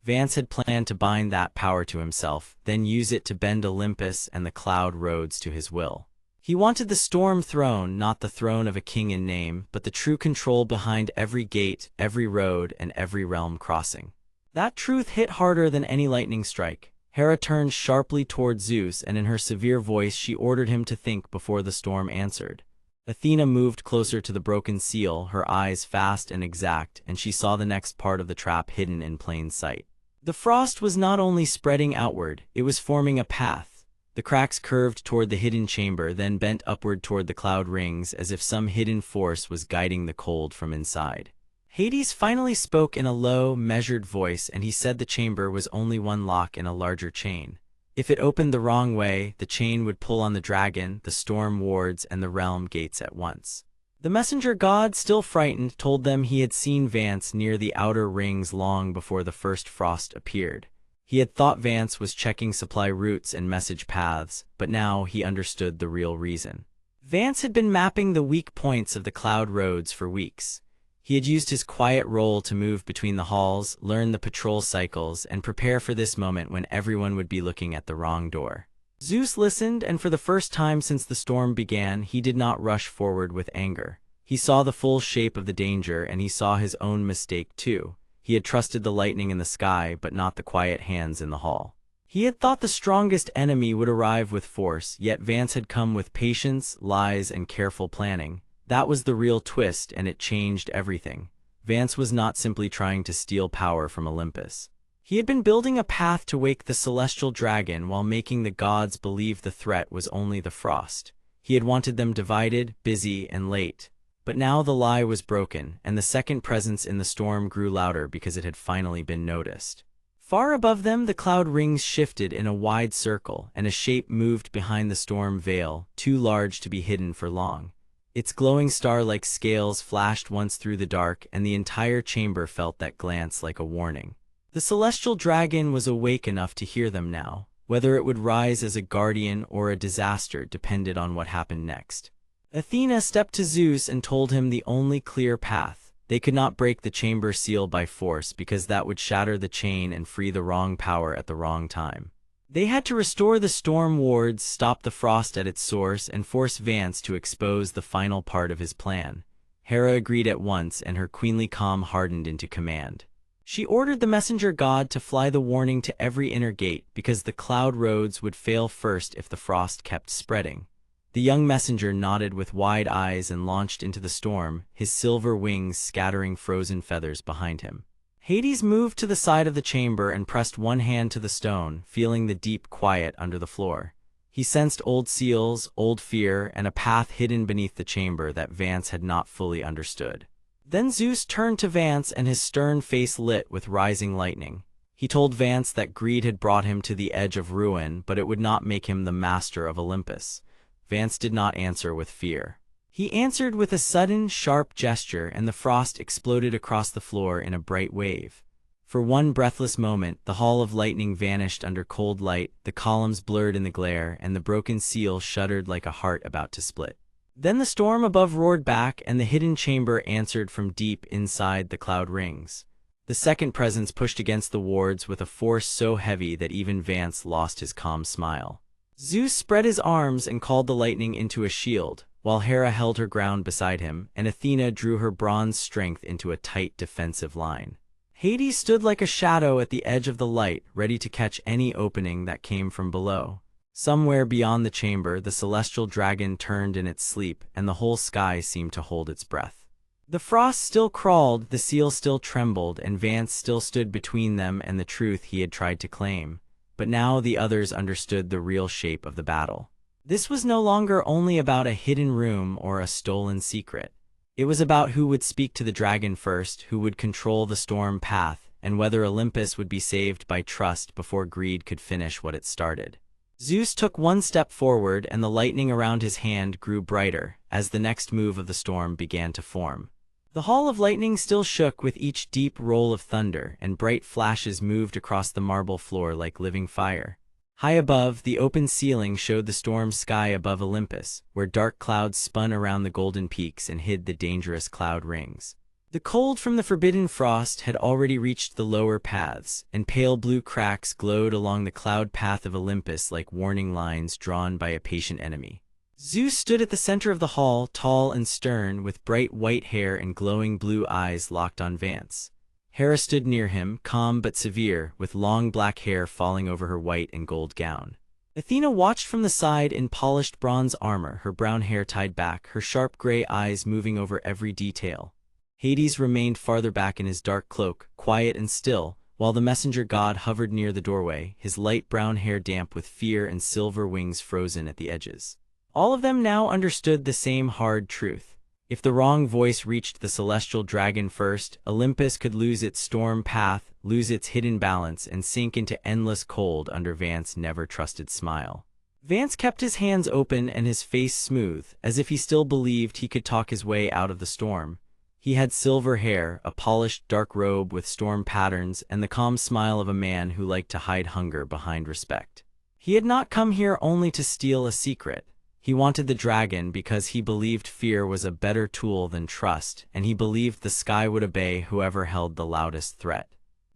Vance had planned to bind that power to himself, then use it to bend Olympus and the cloud roads to his will. He wanted the storm throne, not the throne of a king in name, but the true control behind every gate, every road, and every realm crossing. That truth hit harder than any lightning strike. Hera turned sharply toward Zeus, and in her severe voice she ordered him to think before the storm answered. Athena moved closer to the broken seal, her eyes fast and exact, and she saw the next part of the trap hidden in plain sight. The frost was not only spreading outward, it was forming a path. The cracks curved toward the hidden chamber, then bent upward toward the cloud rings, as if some hidden force was guiding the cold from inside. Hades finally spoke in a low, measured voice, and he said the chamber was only one lock in a larger chain. If it opened the wrong way, the chain would pull on the dragon, the storm wards, and the realm gates at once. The messenger god, still frightened, told them he had seen Vance near the outer rings long before the first frost appeared. He had thought Vance was checking supply routes and message paths, but now he understood the real reason. Vance had been mapping the weak points of the cloud roads for weeks. He had used his quiet role to move between the halls, learn the patrol cycles, and prepare for this moment when everyone would be looking at the wrong door. Zeus listened, and for the first time since the storm began, he did not rush forward with anger. He saw the full shape of the danger, and he saw his own mistake too. He had trusted the lightning in the sky, but not the quiet hands in the hall. He had thought the strongest enemy would arrive with force, yet Vance had come with patience, lies, and careful planning. That was the real twist, and it changed everything. Vance was not simply trying to steal power from Olympus. He had been building a path to wake the celestial dragon while making the gods believe the threat was only the frost. He had wanted them divided, busy, and late. But now the lie was broken, and the second presence in the storm grew louder because it had finally been noticed. Far above them, the cloud rings shifted in a wide circle, and a shape moved behind the storm veil, too large to be hidden for long. Its glowing star-like scales flashed once through the dark, and the entire chamber felt that glance like a warning. The celestial dragon was awake enough to hear them now. Whether it would rise as a guardian or a disaster depended on what happened next. Athena stepped to Zeus and told him the only clear path. They could not break the chamber seal by force because that would shatter the chain and free the wrong power at the wrong time. They had to restore the storm wards, stop the frost at its source, and force Vance to expose the final part of his plan. Hera agreed at once, and her queenly calm hardened into command. She ordered the messenger god to fly the warning to every inner gate because the cloud roads would fail first if the frost kept spreading. The young messenger nodded with wide eyes and launched into the storm, his silver wings scattering frozen feathers behind him. Hades moved to the side of the chamber and pressed one hand to the stone, feeling the deep quiet under the floor. He sensed old seals, old fear, and a path hidden beneath the chamber that Vance had not fully understood. Then Zeus turned to Vance, and his stern face lit with rising lightning. He told Vance that greed had brought him to the edge of ruin, but it would not make him the master of Olympus. Vance did not answer with fear. He answered with a sudden, sharp gesture, and the frost exploded across the floor in a bright wave. For one breathless moment, the hall of lightning vanished under cold light, the columns blurred in the glare, and the broken seal shuddered like a heart about to split. Then the storm above roared back, and the hidden chamber answered from deep inside the cloud rings. The second presence pushed against the wards with a force so heavy that even Vance lost his calm smile. Zeus spread his arms and called the lightning into a shield, while Hera held her ground beside him, and Athena drew her bronze strength into a tight defensive line. Hades stood like a shadow at the edge of the light, ready to catch any opening that came from below. Somewhere beyond the chamber, the celestial dragon turned in its sleep, and the whole sky seemed to hold its breath. The frost still crawled, the seal still trembled, and Vance still stood between them and the truth he had tried to claim. But now the others understood the real shape of the battle. This was no longer only about a hidden room or a stolen secret. It was about who would speak to the dragon first, who would control the storm path, and whether Olympus would be saved by trust before greed could finish what it started. Zeus took one step forward, and the lightning around his hand grew brighter as the next move of the storm began to form. The hall of lightning still shook with each deep roll of thunder, and bright flashes moved across the marble floor like living fire. High above, the open ceiling showed the storm sky above Olympus, where dark clouds spun around the golden peaks and hid the dangerous cloud rings. The cold from the forbidden frost had already reached the lower paths, and pale blue cracks glowed along the cloud path of Olympus like warning lines drawn by a patient enemy. Zeus stood at the center of the hall, tall and stern, with bright white hair and glowing blue eyes locked on Vance. Hera stood near him, calm but severe, with long black hair falling over her white and gold gown. Athena watched from the side in polished bronze armor, her brown hair tied back, her sharp gray eyes moving over every detail. Hades remained farther back in his dark cloak, quiet and still, while the messenger god hovered near the doorway, his light brown hair damp with fear and silver wings frozen at the edges. All of them now understood the same hard truth. If the wrong voice reached the celestial dragon first, Olympus could lose its storm path, lose its hidden balance, and sink into endless cold under Vance's never-trusted smile. Vance kept his hands open and his face smooth, as if he still believed he could talk his way out of the storm. He had silver hair, a polished dark robe with storm patterns, and the calm smile of a man who liked to hide hunger behind respect. He had not come here only to steal a secret. He wanted the dragon because he believed fear was a better tool than trust, and he believed the sky would obey whoever held the loudest threat.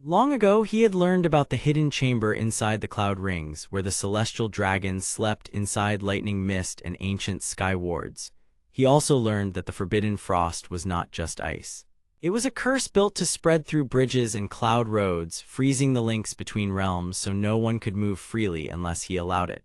Long ago, he had learned about the hidden chamber inside the cloud rings, where the celestial dragons slept inside lightning mist and ancient sky wards. He also learned that the forbidden frost was not just ice. It was a curse built to spread through bridges and cloud roads, freezing the links between realms so no one could move freely unless he allowed it.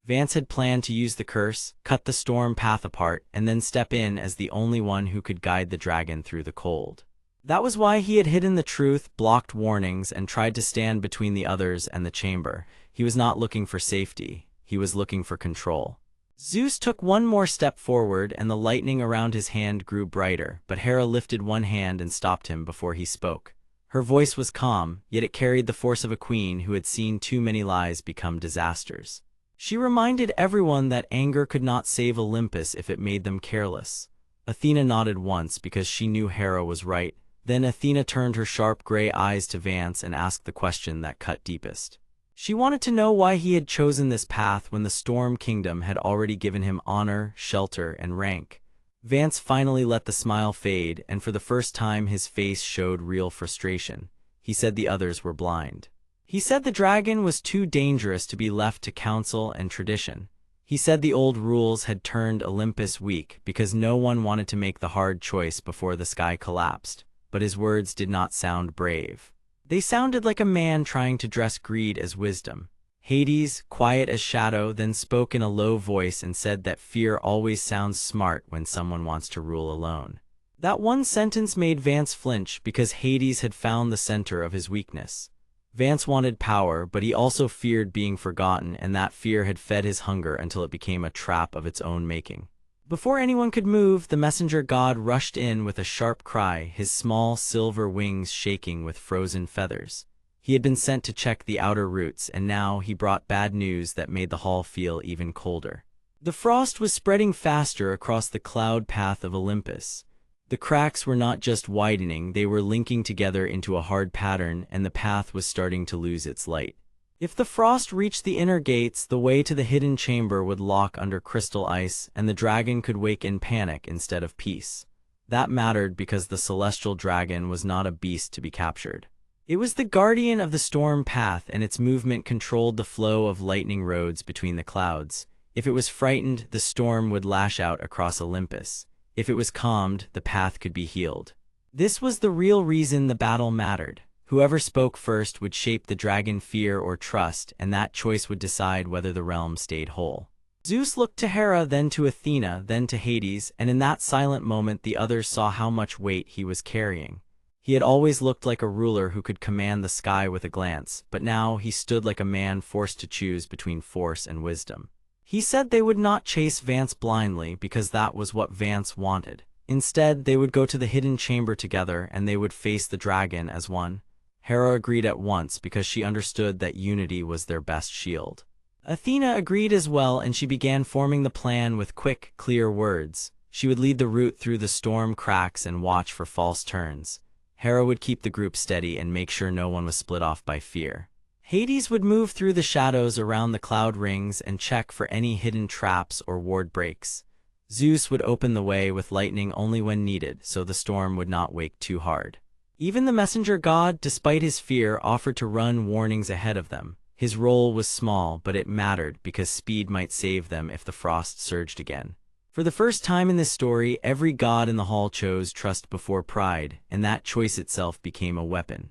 Vance had planned to use the curse, cut the storm path apart, and then step in as the only one who could guide the dragon through the cold. That was why he had hidden the truth, blocked warnings, and tried to stand between the others and the chamber. He was not looking for safety. He was looking for control. Zeus took one more step forward, and the lightning around his hand grew brighter, but Hera lifted one hand and stopped him before he spoke. Her voice was calm, yet it carried the force of a queen who had seen too many lies become disasters. She reminded everyone that anger could not save Olympus if it made them careless. Athena nodded once because she knew Hera was right. Then Athena turned her sharp gray eyes to Vance and asked the question that cut deepest. She wanted to know why he had chosen this path when the Storm Kingdom had already given him honor, shelter, and rank. Vance finally let the smile fade, and for the first time his face showed real frustration. He said the others were blind. He said the dragon was too dangerous to be left to counsel and tradition. He said the old rules had turned Olympus weak because no one wanted to make the hard choice before the sky collapsed. But his words did not sound brave. They sounded like a man trying to dress greed as wisdom. Hades, quiet as shadow, then spoke in a low voice and said that fear always sounds smart when someone wants to rule alone. That one sentence made Vance flinch because Hades had found the center of his weakness. Vance wanted power, but he also feared being forgotten, and that fear had fed his hunger until it became a trap of its own making. Before anyone could move, the messenger god rushed in with a sharp cry, his small silver wings shaking with frozen feathers. He had been sent to check the outer routes, and now he brought bad news that made the hall feel even colder. The frost was spreading faster across the cloud path of Olympus. The cracks were not just widening, they were linking together into a hard pattern, and the path was starting to lose its light. If the frost reached the inner gates, the way to the hidden chamber would lock under crystal ice, and the dragon could wake in panic instead of peace. That mattered because the celestial dragon was not a beast to be captured. It was the guardian of the storm path, and its movement controlled the flow of lightning roads between the clouds. If it was frightened, the storm would lash out across Olympus. If it was calmed, the path could be healed. This was the real reason the battle mattered. Whoever spoke first would shape the dragon fear or trust, and that choice would decide whether the realm stayed whole. Zeus looked to Hera, then to Athena, then to Hades, and in that silent moment the others saw how much weight he was carrying. He had always looked like a ruler who could command the sky with a glance, but now he stood like a man forced to choose between force and wisdom. He said they would not chase Vance blindly because that was what Vance wanted. Instead, they would go to the hidden chamber together and they would face the dragon as one. Hera agreed at once because she understood that unity was their best shield. Athena agreed as well, and she began forming the plan with quick, clear words. She would lead the route through the storm cracks and watch for false turns. Hera would keep the group steady and make sure no one was split off by fear. Hades would move through the shadows around the cloud rings and check for any hidden traps or ward breaks. Zeus would open the way with lightning only when needed, so the storm would not wake too hard. Even the messenger god, despite his fear, offered to run warnings ahead of them. His role was small, but it mattered because speed might save them if the frost surged again. For the first time in this story, every god in the hall chose trust before pride, and that choice itself became a weapon.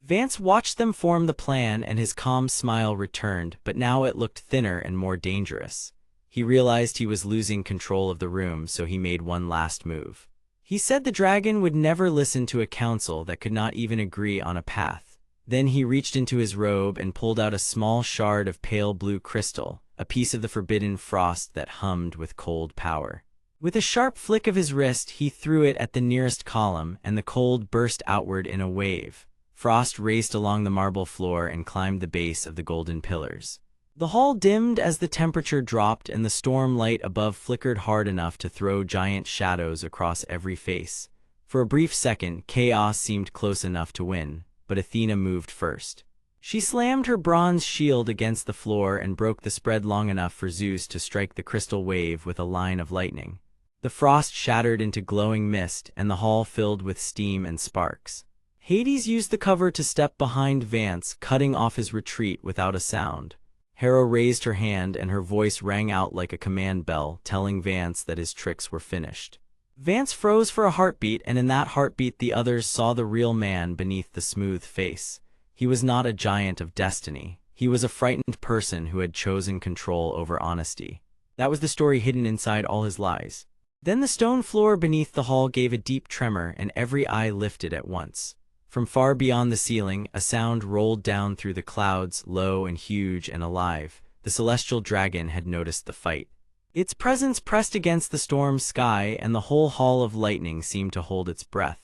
Vance watched them form the plan, and his calm smile returned, but now it looked thinner and more dangerous. He realized he was losing control of the room, so he made one last move. He said the dragon would never listen to a council that could not even agree on a path. Then he reached into his robe and pulled out a small shard of pale blue crystal, a piece of the forbidden frost that hummed with cold power. With a sharp flick of his wrist, he threw it at the nearest column, and the cold burst outward in a wave. Frost raced along the marble floor and climbed the base of the golden pillars. The hall dimmed as the temperature dropped, and the storm light above flickered hard enough to throw giant shadows across every face. For a brief second, chaos seemed close enough to win, but Athena moved first. She slammed her bronze shield against the floor and broke the spread long enough for Zeus to strike the crystal wave with a line of lightning. The frost shattered into glowing mist, and the hall filled with steam and sparks. Hades used the cover to step behind Vance, cutting off his retreat without a sound. Hera raised her hand, and her voice rang out like a command bell, telling Vance that his tricks were finished. Vance froze for a heartbeat, and in that heartbeat the others saw the real man beneath the smooth face. He was not a giant of destiny. He was a frightened person who had chosen control over honesty. That was the story hidden inside all his lies. Then the stone floor beneath the hall gave a deep tremor, and every eye lifted at once. From far beyond the ceiling, a sound rolled down through the clouds, low and huge and alive. The celestial dragon had noticed the fight. Its presence pressed against the storm sky, and the whole hall of lightning seemed to hold its breath.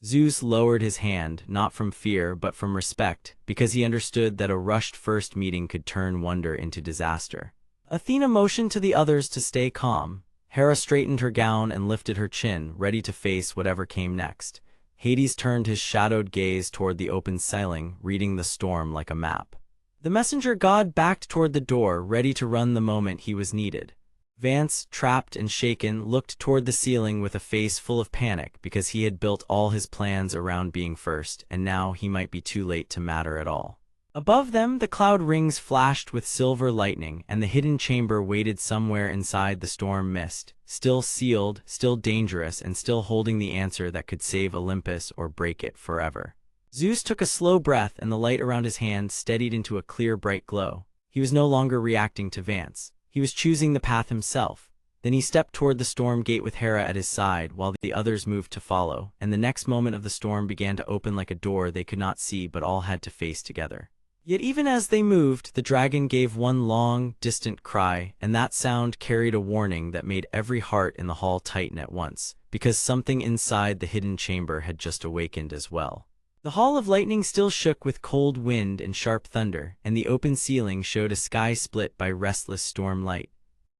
Zeus lowered his hand, not from fear but from respect, because he understood that a rushed first meeting could turn wonder into disaster. Athena motioned to the others to stay calm. Hera straightened her gown and lifted her chin, ready to face whatever came next. Hades turned his shadowed gaze toward the open ceiling, reading the storm like a map. The messenger god backed toward the door, ready to run the moment he was needed. Vance, trapped and shaken, looked toward the ceiling with a face full of panic because he had built all his plans around being first, and now he might be too late to matter at all. Above them, the cloud rings flashed with silver lightning, and the hidden chamber waited somewhere inside the storm mist, still sealed, still dangerous, and still holding the answer that could save Olympus or break it forever. Zeus took a slow breath, and the light around his hand steadied into a clear, bright glow. He was no longer reacting to Vance. He was choosing the path himself. Then he stepped toward the storm gate with Hera at his side, while the others moved to follow, and the next moment of the storm began to open like a door they could not see but all had to face together. Yet even as they moved, the dragon gave one long, distant cry, and that sound carried a warning that made every heart in the hall tighten at once, because something inside the hidden chamber had just awakened as well. The hall of lightning still shook with cold wind and sharp thunder, and the open ceiling showed a sky split by restless storm light.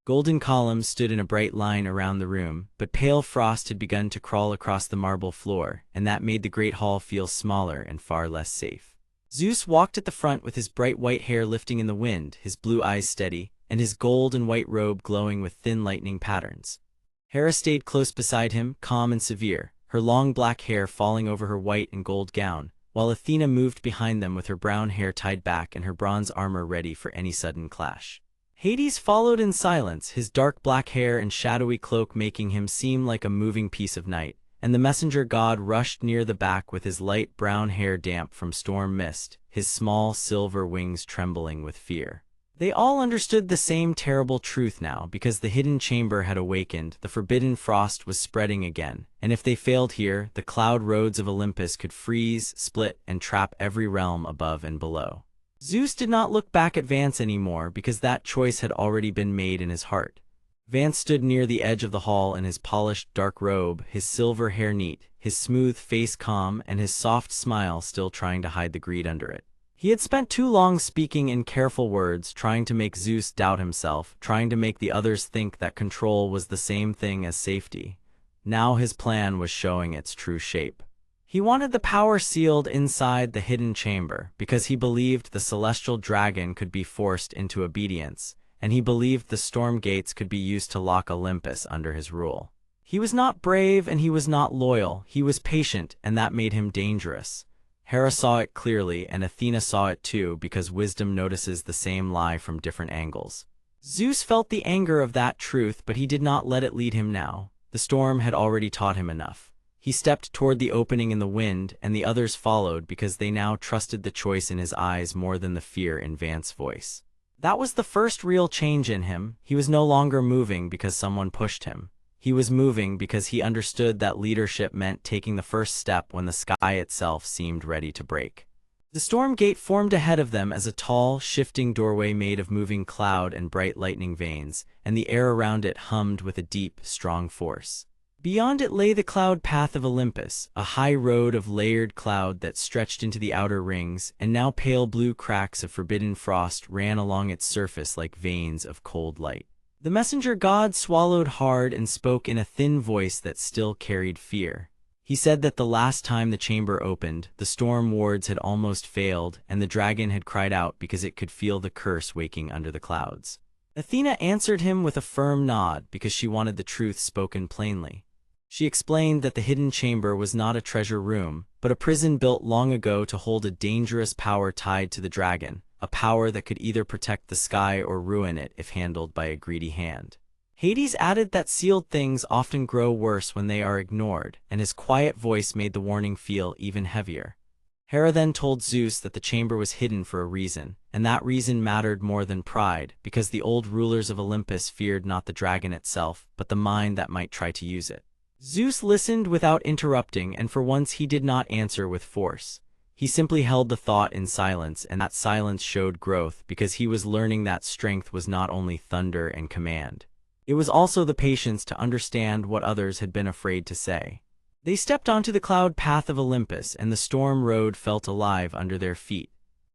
Golden columns stood in a bright line around the room, but pale frost had begun to crawl across the marble floor, and that made the great hall feel smaller and far less safe. Zeus walked at the front with his bright white hair lifting in the wind, his blue eyes steady, and his gold and white robe glowing with thin lightning patterns. Hera stayed close beside him, calm and severe, her long black hair falling over her white and gold gown, while Athena moved behind them with her brown hair tied back and her bronze armor ready for any sudden clash. Hades followed in silence, his dark black hair and shadowy cloak making him seem like a moving piece of night, and the messenger god rushed near the back with his light brown hair damp from storm mist, his small silver wings trembling with fear. They all understood the same terrible truth now, because the hidden chamber had awakened, the forbidden frost was spreading again, and if they failed here, the cloud roads of Olympus could freeze, split, and trap every realm above and below. Zeus did not look back at Vance anymore, because that choice had already been made in his heart. Vance stood near the edge of the hall in his polished dark robe, his silver hair neat, his smooth face calm, and his soft smile still trying to hide the greed under it. He had spent too long speaking in careful words, trying to make Zeus doubt himself, trying to make the others think that control was the same thing as safety. Now his plan was showing its true shape. He wanted the power sealed inside the hidden chamber, because he believed the celestial dragon could be forced into obedience, and he believed the storm gates could be used to lock Olympus under his rule. He was not brave and he was not loyal, he was patient, and that made him dangerous. Hera saw it clearly, and Athena saw it too, because wisdom notices the same lie from different angles. Zeus felt the anger of that truth, but he did not let it lead him now. The storm had already taught him enough. He stepped toward the opening in the wind, and the others followed because they now trusted the choice in his eyes more than the fear in Vance's voice. That was the first real change in him. He was no longer moving because someone pushed him. He was moving because he understood that leadership meant taking the first step when the sky itself seemed ready to break. The storm gate formed ahead of them as a tall, shifting doorway made of moving cloud and bright lightning veins, and the air around it hummed with a deep, strong force. Beyond it lay the cloud path of Olympus, a high road of layered cloud that stretched into the outer rings, and now pale blue cracks of forbidden frost ran along its surface like veins of cold light. The messenger god swallowed hard and spoke in a thin voice that still carried fear. He said that the last time the chamber opened, the storm wards had almost failed, and the dragon had cried out because it could feel the curse waking under the clouds. Athena answered him with a firm nod because she wanted the truth spoken plainly. She explained that the hidden chamber was not a treasure room, but a prison built long ago to hold a dangerous power tied to the dragon, a power that could either protect the sky or ruin it if handled by a greedy hand. Hades added that sealed things often grow worse when they are ignored, and his quiet voice made the warning feel even heavier. Hera then told Zeus that the chamber was hidden for a reason, and that reason mattered more than pride, because the old rulers of Olympus feared not the dragon itself, but the mind that might try to use it. Zeus listened without interrupting, and for once he did not answer with force. He simply held the thought in silence, and that silence showed growth because he was learning that strength was not only thunder and command. It was also the patience to understand what others had been afraid to say. They stepped onto the cloud path of Olympus, and the storm road felt alive under their feet.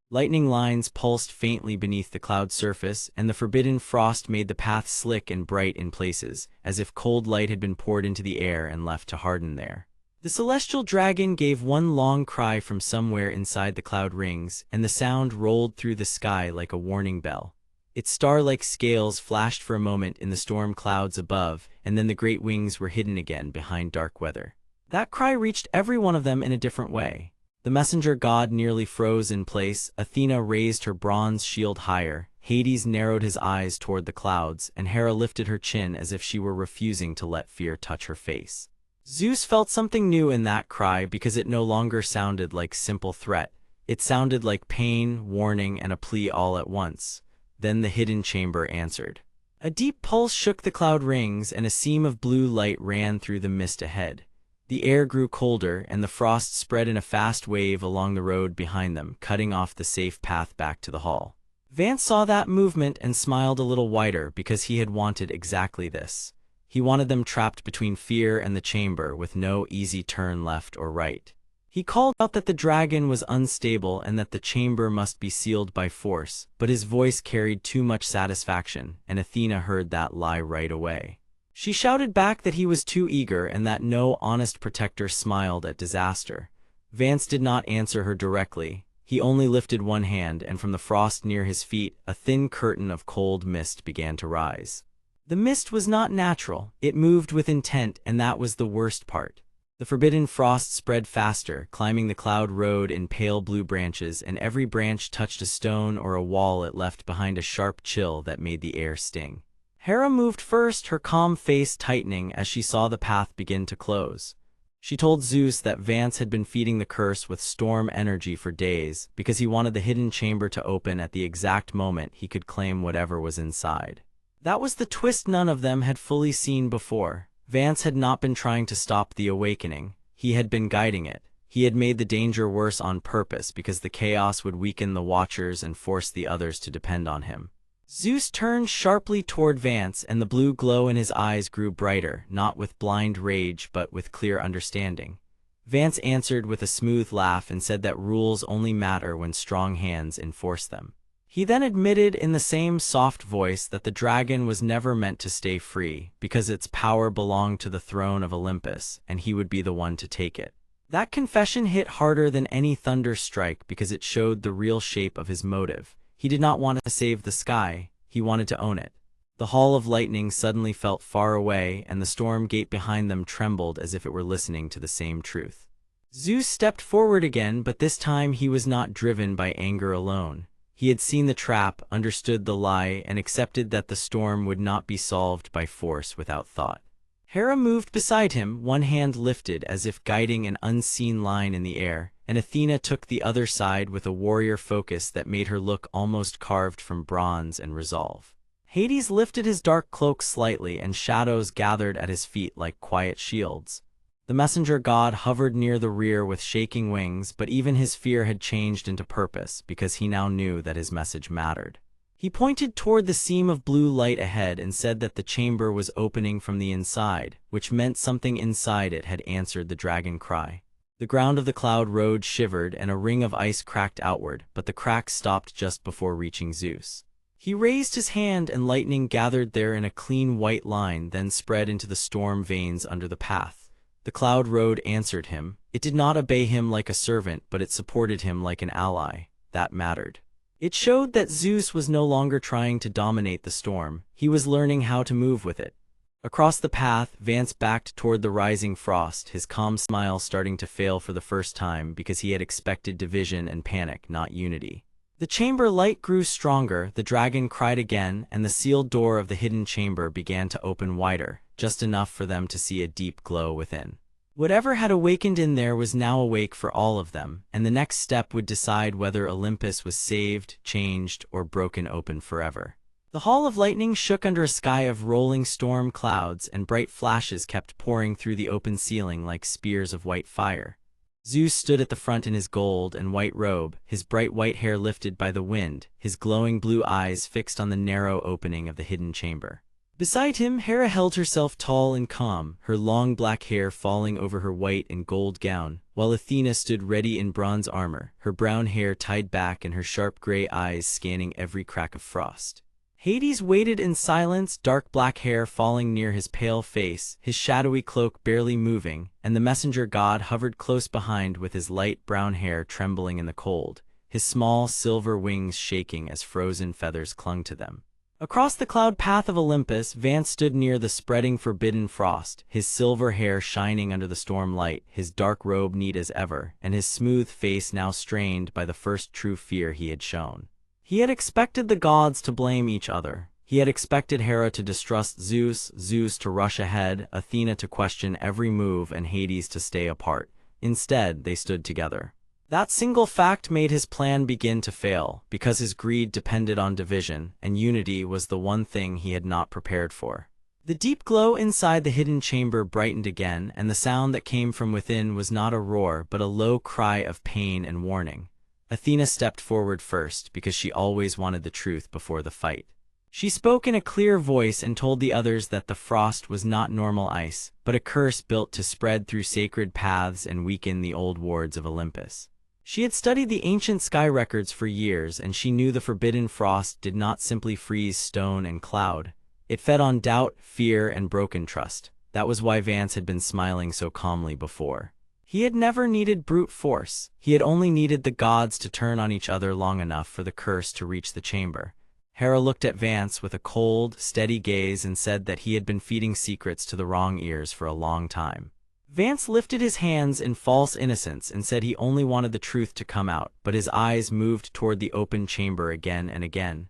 Lightning lines pulsed faintly beneath the cloud surface, and the forbidden frost made the path slick and bright in places, as if cold light had been poured into the air and left to harden there. The celestial dragon gave one long cry from somewhere inside the cloud rings, and the sound rolled through the sky like a warning bell. Its star-like scales flashed for a moment in the storm clouds above, and then the great wings were hidden again behind dark weather. That cry reached every one of them in a different way. The messenger god nearly froze in place, Athena raised her bronze shield higher, Hades narrowed his eyes toward the clouds, and Hera lifted her chin as if she were refusing to let fear touch her face. Zeus felt something new in that cry because it no longer sounded like simple threat. It sounded like pain, warning, and a plea all at once. Then the hidden chamber answered. A deep pulse shook the cloud rings, and a seam of blue light ran through the mist ahead. The air grew colder, and the frost spread in a fast wave along the road behind them, cutting off the safe path back to the hall. Vance saw that movement and smiled a little wider because he had wanted exactly this. He wanted them trapped between fear and the chamber with no easy turn left or right. He called out that the dragon was unstable and that the chamber must be sealed by force, but his voice carried too much satisfaction, and Athena heard that lie right away. She shouted back that he was too eager and that no honest protector smiled at disaster. Vance did not answer her directly. He only lifted one hand, and from the frost near his feet, a thin curtain of cold mist began to rise. The mist was not natural. It moved with intent, and that was the worst part. The forbidden frost spread faster, climbing the cloud road in pale blue branches, and every branch touched a stone or a wall it left behind a sharp chill that made the air sting. Hera moved first, her calm face tightening as she saw the path begin to close. She told Zeus that Vance had been feeding the curse with storm energy for days because he wanted the hidden chamber to open at the exact moment he could claim whatever was inside. That was the twist none of them had fully seen before. Vance had not been trying to stop the awakening. He had been guiding it. He had made the danger worse on purpose because the chaos would weaken the Watchers and force the others to depend on him. Zeus turned sharply toward Vance, and the blue glow in his eyes grew brighter, not with blind rage but with clear understanding. Vance answered with a smooth laugh and said that rules only matter when strong hands enforce them. He then admitted in the same soft voice that the dragon was never meant to stay free, because its power belonged to the throne of Olympus, and he would be the one to take it. That confession hit harder than any thunder strike because it showed the real shape of his motive. He did not want to save the sky, he wanted to own it. The Hall of Lightning suddenly felt far away, and the storm gate behind them trembled as if it were listening to the same truth. Zeus stepped forward again, but this time he was not driven by anger alone. He had seen the trap, understood the lie, and accepted that the storm would not be solved by force without thought. Hera moved beside him, one hand lifted as if guiding an unseen line in the air, and Athena took the other side with a warrior focus that made her look almost carved from bronze and resolve. Hades lifted his dark cloak slightly, and shadows gathered at his feet like quiet shields. The messenger god hovered near the rear with shaking wings, but even his fear had changed into purpose because he now knew that his message mattered. He pointed toward the seam of blue light ahead and said that the chamber was opening from the inside, which meant something inside it had answered the dragon cry. The ground of the cloud road shivered and a ring of ice cracked outward, but the crack stopped just before reaching Zeus. He raised his hand and lightning gathered there in a clean white line, then spread into the storm veins under the path. The cloud road answered him. It did not obey him like a servant, but it supported him like an ally. That mattered. It showed that Zeus was no longer trying to dominate the storm. He was learning how to move with it. Across the path, Vance backed toward the rising frost, his calm smile starting to fail for the first time because he had expected division and panic, not unity. The chamber light grew stronger, the dragon cried again, and the sealed door of the hidden chamber began to open wider, just enough for them to see a deep glow within. Whatever had awakened in there was now awake for all of them, and the next step would decide whether Olympus was saved, changed, or broken open forever. The Hall of Lightning shook under a sky of rolling storm clouds, and bright flashes kept pouring through the open ceiling like spears of white fire. Zeus stood at the front in his gold and white robe, his bright white hair lifted by the wind, his glowing blue eyes fixed on the narrow opening of the hidden chamber. Beside him, Hera held herself tall and calm, her long black hair falling over her white and gold gown, while Athena stood ready in bronze armor, her brown hair tied back and her sharp gray eyes scanning every crack of frost. Hades waited in silence, dark black hair falling near his pale face, his shadowy cloak barely moving, and the messenger god hovered close behind with his light brown hair trembling in the cold, his small silver wings shaking as frozen feathers clung to them. Across the cloud path of Olympus, Vance stood near the spreading forbidden frost, his silver hair shining under the storm light, his dark robe neat as ever, and his smooth face now strained by the first true fear he had shown. He had expected the gods to blame each other. He had expected Hera to distrust Zeus, Zeus to rush ahead, Athena to question every move, and Hades to stay apart. Instead, they stood together. That single fact made his plan begin to fail, because his greed depended on division, and unity was the one thing he had not prepared for. The deep glow inside the hidden chamber brightened again, and the sound that came from within was not a roar but a low cry of pain and warning. Athena stepped forward first because she always wanted the truth before the fight. She spoke in a clear voice and told the others that the frost was not normal ice, but a curse built to spread through sacred paths and weaken the old wards of Olympus. She had studied the ancient sky records for years, and she knew the forbidden frost did not simply freeze stone and cloud. It fed on doubt, fear, and broken trust. That was why Vance had been smiling so calmly before. He had never needed brute force. He had only needed the gods to turn on each other long enough for the curse to reach the chamber. Hera looked at Vance with a cold, steady gaze and said that he had been feeding secrets to the wrong ears for a long time. Vance lifted his hands in false innocence and said he only wanted the truth to come out, but his eyes moved toward the open chamber again and again.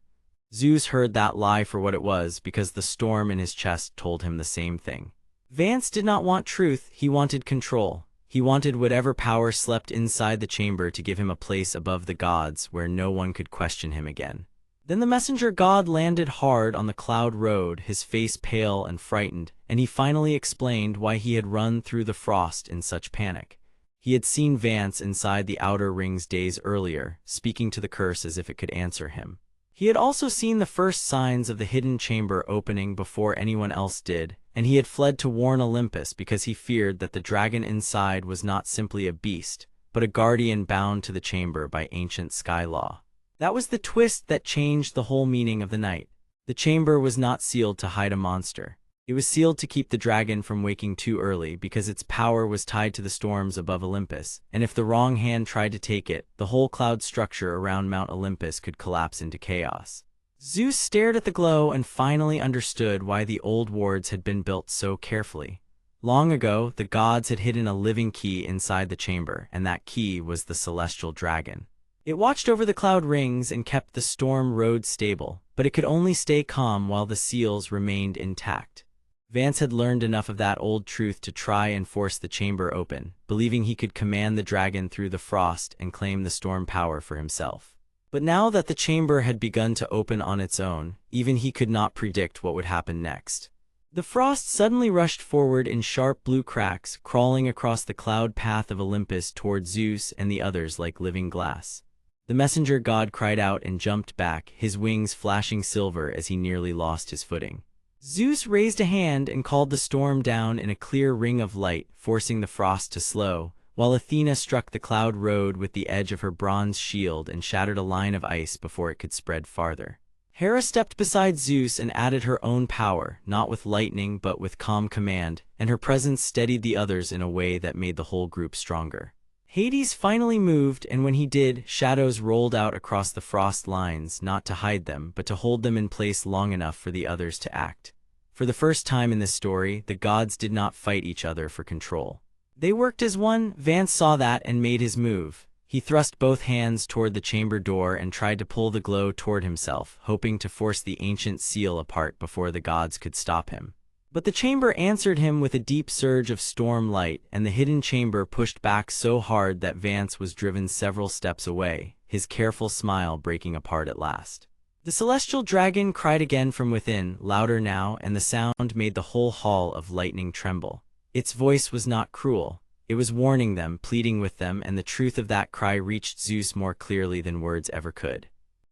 Zeus heard that lie for what it was because the storm in his chest told him the same thing. Vance did not want truth, he wanted control. He wanted whatever power slept inside the chamber to give him a place above the gods where no one could question him again. Then the messenger god landed hard on the cloud road, his face pale and frightened, and he finally explained why he had run through the frost in such panic. He had seen Vance inside the outer rings days earlier, speaking to the curse as if it could answer him. He had also seen the first signs of the hidden chamber opening before anyone else did, and he had fled to warn Olympus because he feared that the dragon inside was not simply a beast, but a guardian bound to the chamber by ancient sky law. That was the twist that changed the whole meaning of the night. The chamber was not sealed to hide a monster. It was sealed to keep the dragon from waking too early because its power was tied to the storms above Olympus, and if the wrong hand tried to take it, the whole cloud structure around Mount Olympus could collapse into chaos. Zeus stared at the glow and finally understood why the old wards had been built so carefully. Long ago, the gods had hidden a living key inside the chamber, and that key was the celestial dragon. It watched over the cloud rings and kept the storm road stable, but it could only stay calm while the seals remained intact. Vance had learned enough of that old truth to try and force the chamber open, believing he could command the dragon through the frost and claim the storm power for himself. But now that the chamber had begun to open on its own, even he could not predict what would happen next. The frost suddenly rushed forward in sharp blue cracks, crawling across the cloud path of Olympus toward Zeus and the others like living glass. The messenger god cried out and jumped back, his wings flashing silver as he nearly lost his footing. Zeus raised a hand and called the storm down in a clear ring of light, forcing the frost to slow, while Athena struck the cloud road with the edge of her bronze shield and shattered a line of ice before it could spread farther. Hera stepped beside Zeus and added her own power, not with lightning but with calm command, and her presence steadied the others in a way that made the whole group stronger. Hades finally moved, and when he did, shadows rolled out across the frost lines, not to hide them, but to hold them in place long enough for the others to act. For the first time in this story, the gods did not fight each other for control. They worked as one. Vance saw that and made his move. He thrust both hands toward the chamber door and tried to pull the glow toward himself, hoping to force the ancient seal apart before the gods could stop him. But the chamber answered him with a deep surge of storm light, and the hidden chamber pushed back so hard that Vance was driven several steps away, his careful smile breaking apart at last. The celestial dragon cried again from within, louder now, and the sound made the whole hall of lightning tremble. Its voice was not cruel. It was warning them, pleading with them, and the truth of that cry reached Zeus more clearly than words ever could.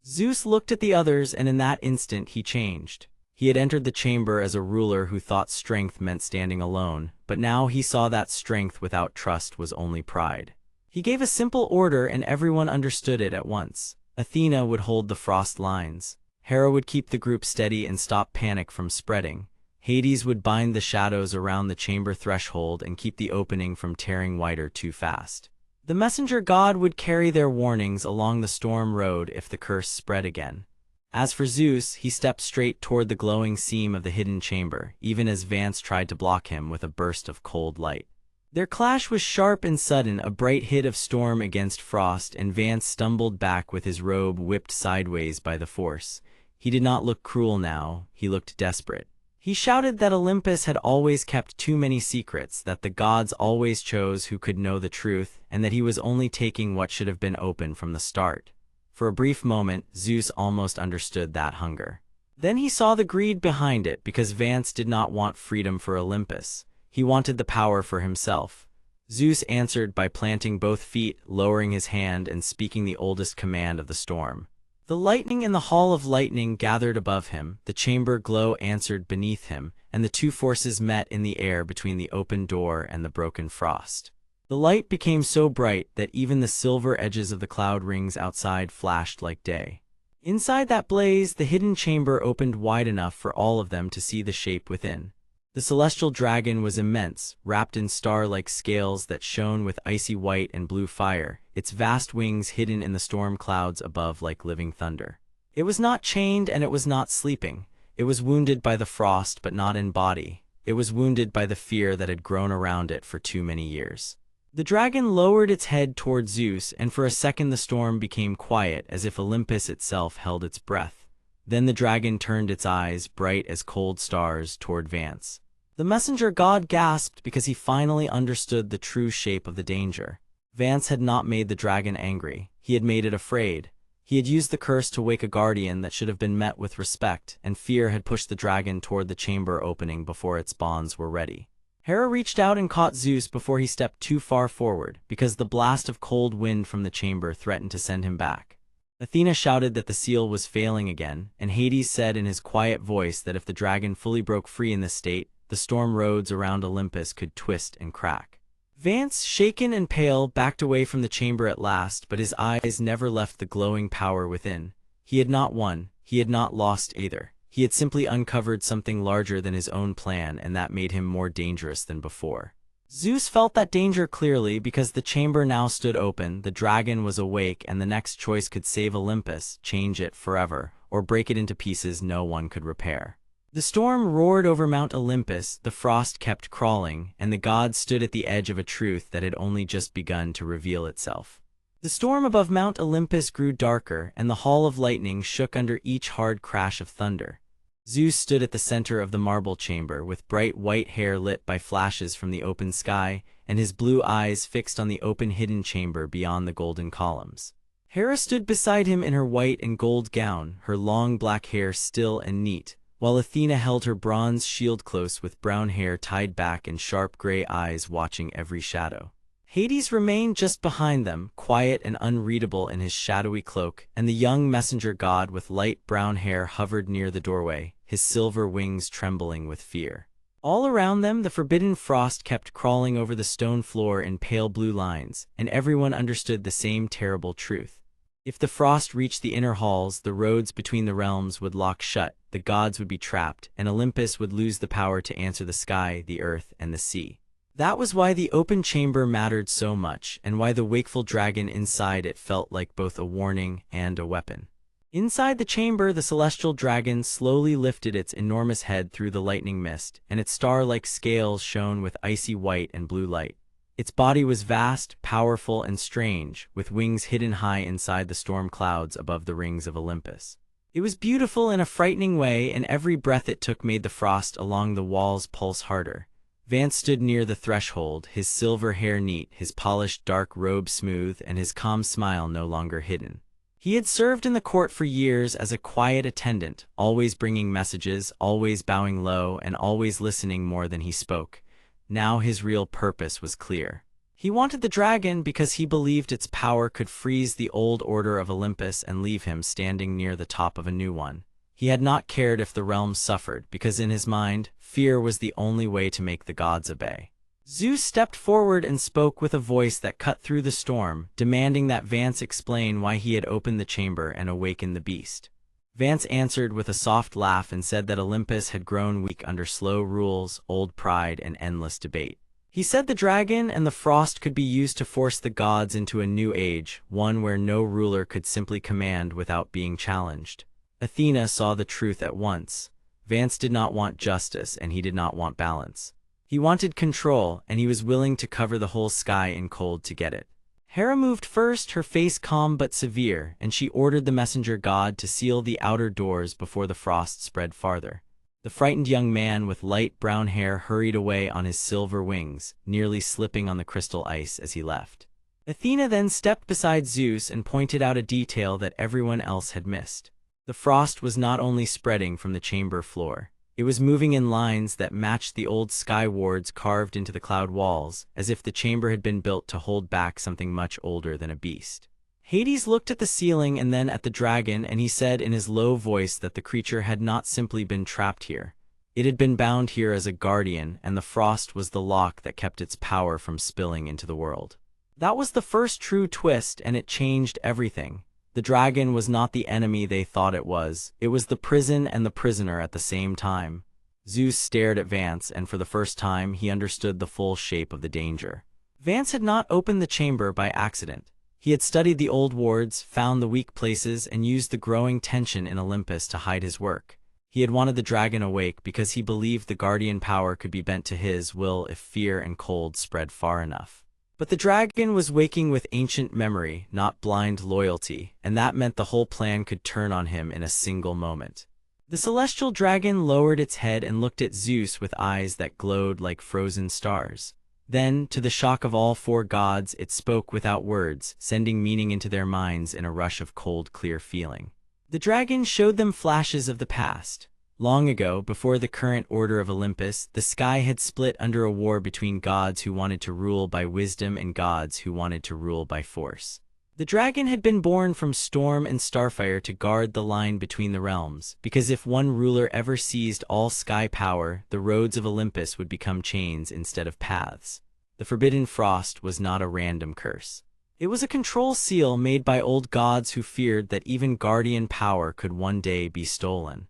Zeus looked at the others, and in that instant he changed. He had entered the chamber as a ruler who thought strength meant standing alone, but now he saw that strength without trust was only pride. He gave a simple order and everyone understood it at once. Athena would hold the frost lines. Hera would keep the group steady and stop panic from spreading. Hades would bind the shadows around the chamber threshold and keep the opening from tearing wider too fast. The messenger god would carry their warnings along the storm road if the curse spread again. As for Zeus, he stepped straight toward the glowing seam of the hidden chamber, even as Vance tried to block him with a burst of cold light. Their clash was sharp and sudden, a bright hit of storm against frost, and Vance stumbled back with his robe whipped sideways by the force. He did not look cruel now, he looked desperate. He shouted that Olympus had always kept too many secrets, that the gods always chose who could know the truth, and that he was only taking what should have been open from the start. For a brief moment, Zeus almost understood that hunger. Then he saw the greed behind it, because Vance did not want freedom for Olympus. He wanted the power for himself. Zeus answered by planting both feet, lowering his hand, and speaking the oldest command of the storm. The lightning in the hall of lightning gathered above him, the chamber glow answered beneath him, and the two forces met in the air between the open door and the broken frost. The light became so bright that even the silver edges of the cloud rings outside flashed like day. Inside that blaze, the hidden chamber opened wide enough for all of them to see the shape within. The celestial dragon was immense, wrapped in star-like scales that shone with icy white and blue fire, its vast wings hidden in the storm clouds above like living thunder. It was not chained and it was not sleeping. It was wounded by the frost but not in body. It was wounded by the fear that had grown around it for too many years. The dragon lowered its head toward Zeus, and for a second the storm became quiet, as if Olympus itself held its breath. Then the dragon turned its eyes, bright as cold stars, toward Vance. The messenger god gasped because he finally understood the true shape of the danger. Vance had not made the dragon angry. He had made it afraid. He had used the curse to wake a guardian that should have been met with respect, and fear had pushed the dragon toward the chamber opening before its bonds were ready. Hera reached out and caught Zeus before he stepped too far forward, because the blast of cold wind from the chamber threatened to send him back. Athena shouted that the seal was failing again, and Hades said in his quiet voice that if the dragon fully broke free in this state, the storm roads around Olympus could twist and crack. Vance, shaken and pale, backed away from the chamber at last, but his eyes never left the glowing power within. He had not won, he had not lost either. He had simply uncovered something larger than his own plan, and that made him more dangerous than before. Zeus felt that danger clearly because the chamber now stood open, the dragon was awake, and the next choice could save Olympus, change it forever, or break it into pieces no one could repair. The storm roared over Mount Olympus, the frost kept crawling, and the gods stood at the edge of a truth that had only just begun to reveal itself. The storm above Mount Olympus grew darker, and the hall of lightning shook under each hard crash of thunder. Zeus stood at the center of the marble chamber, with bright white hair lit by flashes from the open sky, and his blue eyes fixed on the open hidden chamber beyond the golden columns. Hera stood beside him in her white and gold gown, her long black hair still and neat, while Athena held her bronze shield close with brown hair tied back and sharp gray eyes watching every shadow. Hades remained just behind them, quiet and unreadable in his shadowy cloak, and the young messenger god with light brown hair hovered near the doorway, his silver wings trembling with fear. All around them, the forbidden frost kept crawling over the stone floor in pale blue lines, and everyone understood the same terrible truth. If the frost reached the inner halls, the roads between the realms would lock shut, the gods would be trapped, and Olympus would lose the power to answer the sky, the earth, and the sea. That was why the open chamber mattered so much, and why the wakeful dragon inside it felt like both a warning and a weapon. Inside the chamber, the celestial dragon slowly lifted its enormous head through the lightning mist, and its star-like scales shone with icy white and blue light. Its body was vast, powerful, and strange, with wings hidden high inside the storm clouds above the rings of Olympus. It was beautiful in a frightening way, and every breath it took made the frost along the walls pulse harder. Vance stood near the threshold, his silver hair neat, his polished dark robe smooth, and his calm smile no longer hidden. He had served in the court for years as a quiet attendant, always bringing messages, always bowing low, and always listening more than he spoke. Now his real purpose was clear. He wanted the dragon because he believed its power could freeze the old order of Olympus and leave him standing near the top of a new one. He had not cared if the realm suffered, because in his mind, fear was the only way to make the gods obey. Zeus stepped forward and spoke with a voice that cut through the storm, demanding that Vance explain why he had opened the chamber and awakened the beast. Vance answered with a soft laugh and said that Olympus had grown weak under slow rules, old pride, and endless debate. He said the dragon and the frost could be used to force the gods into a new age, one where no ruler could simply command without being challenged. Athena saw the truth at once. Vance did not want justice, and he did not want balance. He wanted control, and he was willing to cover the whole sky in cold to get it. Hera moved first, her face calm but severe, and she ordered the messenger god to seal the outer doors before the frost spread farther. The frightened young man with light brown hair hurried away on his silver wings, nearly slipping on the crystal ice as he left. Athena then stepped beside Zeus and pointed out a detail that everyone else had missed. The frost was not only spreading from the chamber floor. It was moving in lines that matched the old sky wards carved into the cloud walls, as if the chamber had been built to hold back something much older than a beast. Hades looked at the ceiling and then at the dragon, and he said in his low voice that the creature had not simply been trapped here. It had been bound here as a guardian, and the frost was the lock that kept its power from spilling into the world. That was the first true twist, and it changed everything. The dragon was not the enemy they thought it was the prison and the prisoner at the same time. Zeus stared at Vance, and for the first time he understood the full shape of the danger. Vance had not opened the chamber by accident. He had studied the old wards, found the weak places, and used the growing tension in Olympus to hide his work. He had wanted the dragon awake because he believed the guardian power could be bent to his will if fear and cold spread far enough. But the dragon was waking with ancient memory, not blind loyalty, and that meant the whole plan could turn on him in a single moment. The celestial dragon lowered its head and looked at Zeus with eyes that glowed like frozen stars. Then, to the shock of all four gods, it spoke without words, sending meaning into their minds in a rush of cold, clear feeling. The dragon showed them flashes of the past. Long ago, before the current order of Olympus, the sky had split under a war between gods who wanted to rule by wisdom and gods who wanted to rule by force. The dragon had been born from storm and starfire to guard the line between the realms, because if one ruler ever seized all sky power, the roads of Olympus would become chains instead of paths. The forbidden frost was not a random curse. It was a control seal made by old gods who feared that even guardian power could one day be stolen.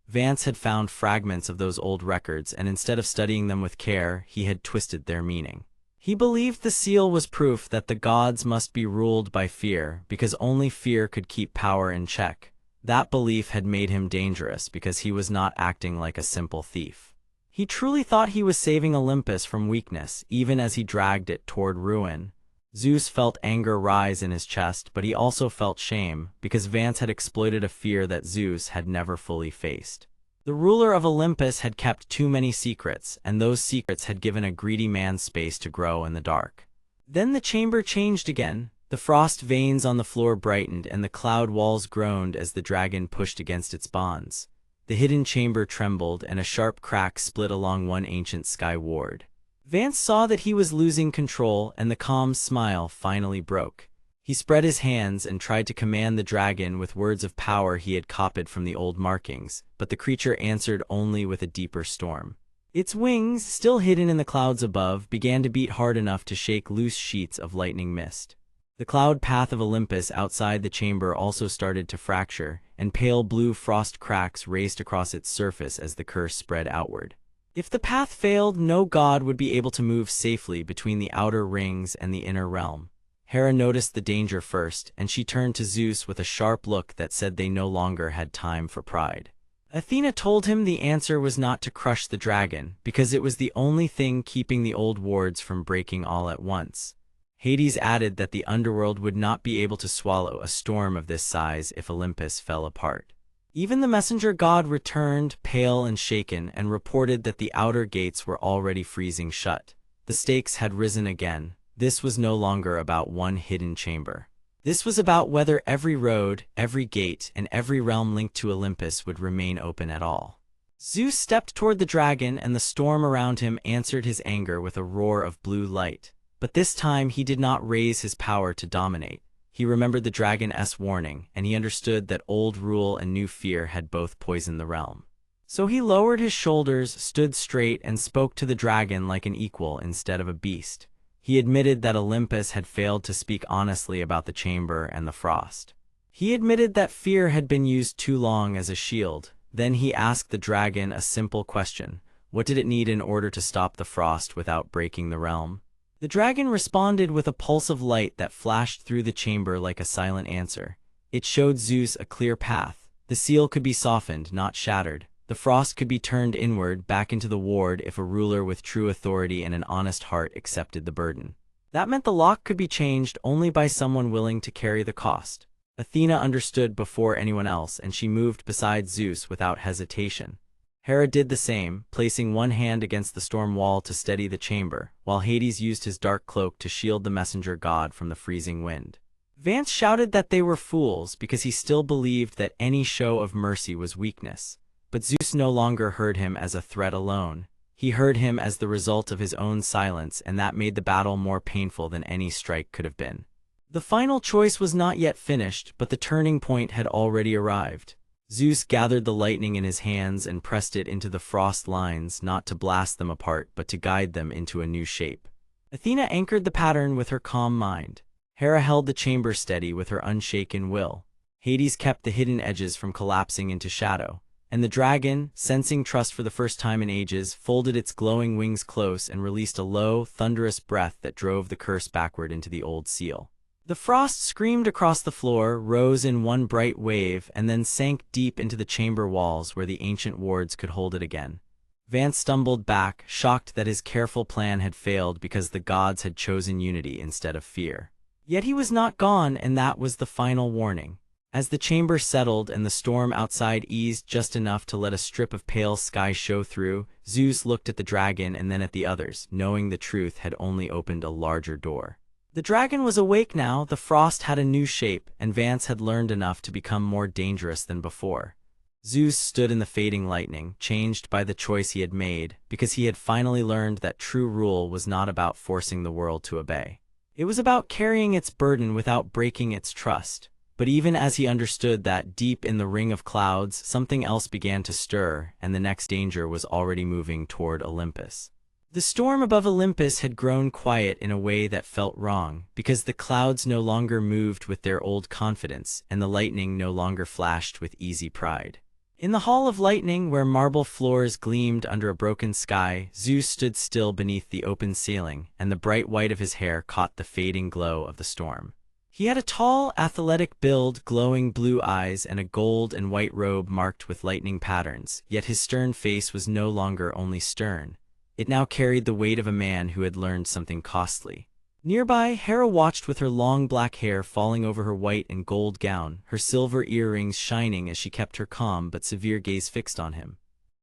Vance had found fragments of those old records, and instead of studying them with care, he had twisted their meaning. He believed the seal was proof that the gods must be ruled by fear, because only fear could keep power in check. That belief had made him dangerous because he was not acting like a simple thief. He truly thought he was saving Olympus from weakness, even as he dragged it toward ruin. Zeus felt anger rise in his chest, but he also felt shame, because Vance had exploited a fear that Zeus had never fully faced. The ruler of Olympus had kept too many secrets, and those secrets had given a greedy man space to grow in the dark. Then the chamber changed again. The frost veins on the floor brightened, and the cloud walls groaned as the dragon pushed against its bonds. The hidden chamber trembled, and a sharp crack split along one ancient sky ward. Vance saw that he was losing control, and the calm smile finally broke. He spread his hands and tried to command the dragon with words of power he had copied from the old markings, but the creature answered only with a deeper storm. Its wings, still hidden in the clouds above, began to beat hard enough to shake loose sheets of lightning mist. The cloud path of Olympus outside the chamber also started to fracture, and pale blue frost cracks raced across its surface as the curse spread outward. If the path failed, no god would be able to move safely between the outer rings and the inner realm. Hera noticed the danger first, and she turned to Zeus with a sharp look that said they no longer had time for pride. Athena told him the answer was not to crush the dragon, because it was the only thing keeping the old wards from breaking all at once. Hades added that the underworld would not be able to swallow a storm of this size if Olympus fell apart. Even the messenger god returned, pale and shaken, and reported that the outer gates were already freezing shut. The stakes had risen again. This was no longer about one hidden chamber. This was about whether every road, every gate, and every realm linked to Olympus would remain open at all. Zeus stepped toward the dragon, and the storm around him answered his anger with a roar of blue light. But this time he did not raise his power to dominate. He remembered the dragon's warning, and he understood that old rule and new fear had both poisoned the realm. So he lowered his shoulders, stood straight, and spoke to the dragon like an equal instead of a beast. He admitted that Olympus had failed to speak honestly about the chamber and the frost. He admitted that fear had been used too long as a shield. Then he asked the dragon a simple question. What did it need in order to stop the frost without breaking the realm? The dragon responded with a pulse of light that flashed through the chamber like a silent answer. It showed Zeus a clear path. The seal could be softened, not shattered. The frost could be turned inward, back into the ward, if a ruler with true authority and an honest heart accepted the burden. That meant the lock could be changed only by someone willing to carry the cost. Athena understood before anyone else, and she moved beside Zeus without hesitation. Hera did the same, placing one hand against the storm wall to steady the chamber, while Hades used his dark cloak to shield the messenger god from the freezing wind. Vance shouted that they were fools because he still believed that any show of mercy was weakness. But Zeus no longer heard him as a threat alone. He heard him as the result of his own silence, and that made the battle more painful than any strike could have been. The final choice was not yet finished, but the turning point had already arrived. Zeus gathered the lightning in his hands and pressed it into the frost lines, not to blast them apart, but to guide them into a new shape. Athena anchored the pattern with her calm mind. Hera held the chamber steady with her unshaken will. Hades kept the hidden edges from collapsing into shadow. And the dragon, sensing trust for the first time in ages, folded its glowing wings close and released a low, thunderous breath that drove the curse backward into the old seal. The frost screamed across the floor, rose in one bright wave, and then sank deep into the chamber walls where the ancient wards could hold it again. Vance stumbled back, shocked that his careful plan had failed because the gods had chosen unity instead of fear. Yet he was not gone, and that was the final warning. As the chamber settled and the storm outside eased just enough to let a strip of pale sky show through, Zeus looked at the dragon and then at the others, knowing the truth had only opened a larger door. The dragon was awake now, the frost had a new shape, and Vance had learned enough to become more dangerous than before. Zeus stood in the fading lightning, changed by the choice he had made, because he had finally learned that true rule was not about forcing the world to obey. It was about carrying its burden without breaking its trust. But even as he understood that, deep in the ring of clouds, something else began to stir, and the next danger was already moving toward Olympus. The storm above Olympus had grown quiet in a way that felt wrong, because the clouds no longer moved with their old confidence, and the lightning no longer flashed with easy pride. In the Hall of Lightning, where marble floors gleamed under a broken sky, Zeus stood still beneath the open ceiling, and the bright white of his hair caught the fading glow of the storm. He had a tall, athletic build, glowing blue eyes, and a gold and white robe marked with lightning patterns, yet his stern face was no longer only stern. It now carried the weight of a man who had learned something costly. Nearby, Hera watched with her long black hair falling over her white and gold gown, her silver earrings shining as she kept her calm but severe gaze fixed on him.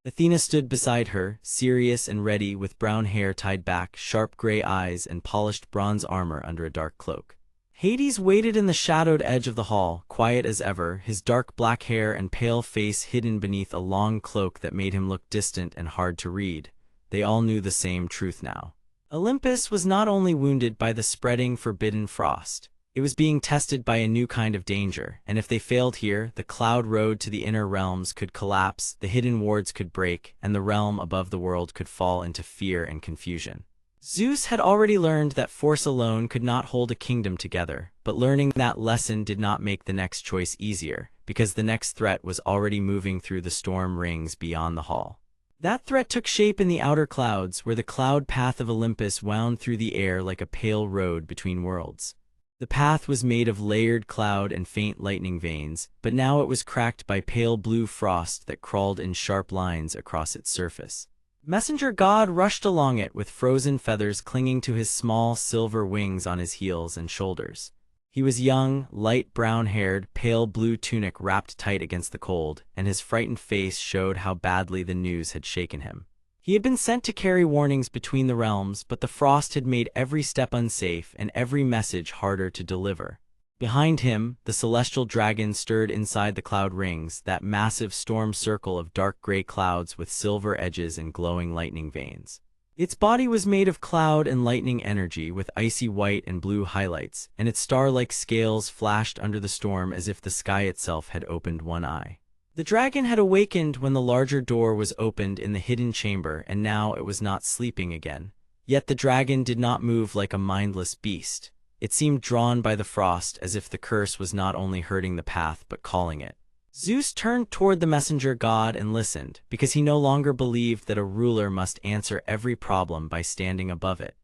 Athena stood beside her, serious and ready, with brown hair tied back, sharp gray eyes, and polished bronze armor under a dark cloak. Hades waited in the shadowed edge of the hall, quiet as ever, his dark black hair and pale face hidden beneath a long cloak that made him look distant and hard to read. They all knew the same truth now. Olympus was not only wounded by the spreading forbidden frost. It was being tested by a new kind of danger, and if they failed here, the cloud road to the inner realms could collapse, the hidden wards could break, and the realm above the world could fall into fear and confusion. Zeus had already learned that force alone could not hold a kingdom together, but learning that lesson did not make the next choice easier, because the next threat was already moving through the storm rings beyond the hall. That threat took shape in the outer clouds, where the cloud path of Olympus wound through the air like a pale road between worlds. The path was made of layered cloud and faint lightning veins, but now it was cracked by pale blue frost that crawled in sharp lines across its surface. Messenger God rushed along it with frozen feathers clinging to his small silver wings on his heels and shoulders. He was young, light brown-haired, pale blue tunic wrapped tight against the cold, and his frightened face showed how badly the news had shaken him. He had been sent to carry warnings between the realms, but the frost had made every step unsafe and every message harder to deliver. Behind him, the celestial dragon stirred inside the cloud rings, that massive storm circle of dark gray clouds with silver edges and glowing lightning veins. Its body was made of cloud and lightning energy with icy white and blue highlights, and its star-like scales flashed under the storm as if the sky itself had opened one eye. The dragon had awakened when the larger door was opened in the hidden chamber, and now it was not sleeping again. Yet the dragon did not move like a mindless beast. It seemed drawn by the frost, as if the curse was not only hurting the path but calling it. Zeus turned toward the messenger god and listened, because he no longer believed that a ruler must answer every problem by standing above it.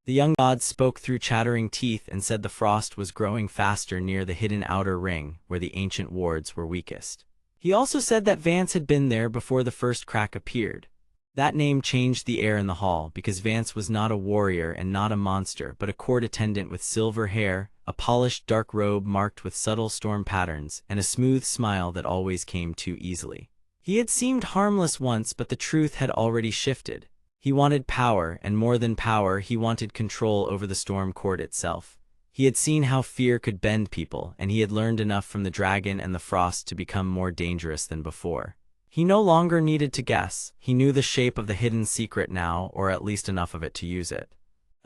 The young god spoke through chattering teeth and said the frost was growing faster near the hidden outer ring, where the ancient wards were weakest. He also said that Vance had been there before the first crack appeared. That name changed the air in the hall, because Vance was not a warrior and not a monster, but a court attendant with silver hair, a polished dark robe marked with subtle storm patterns, and a smooth smile that always came too easily. He had seemed harmless once, but the truth had already shifted. He wanted power, and more than power, he wanted control over the storm court itself. He had seen how fear could bend people, and he had learned enough from the dragon and the frost to become more dangerous than before. He no longer needed to guess. He knew the shape of the hidden secret now, or at least enough of it to use it.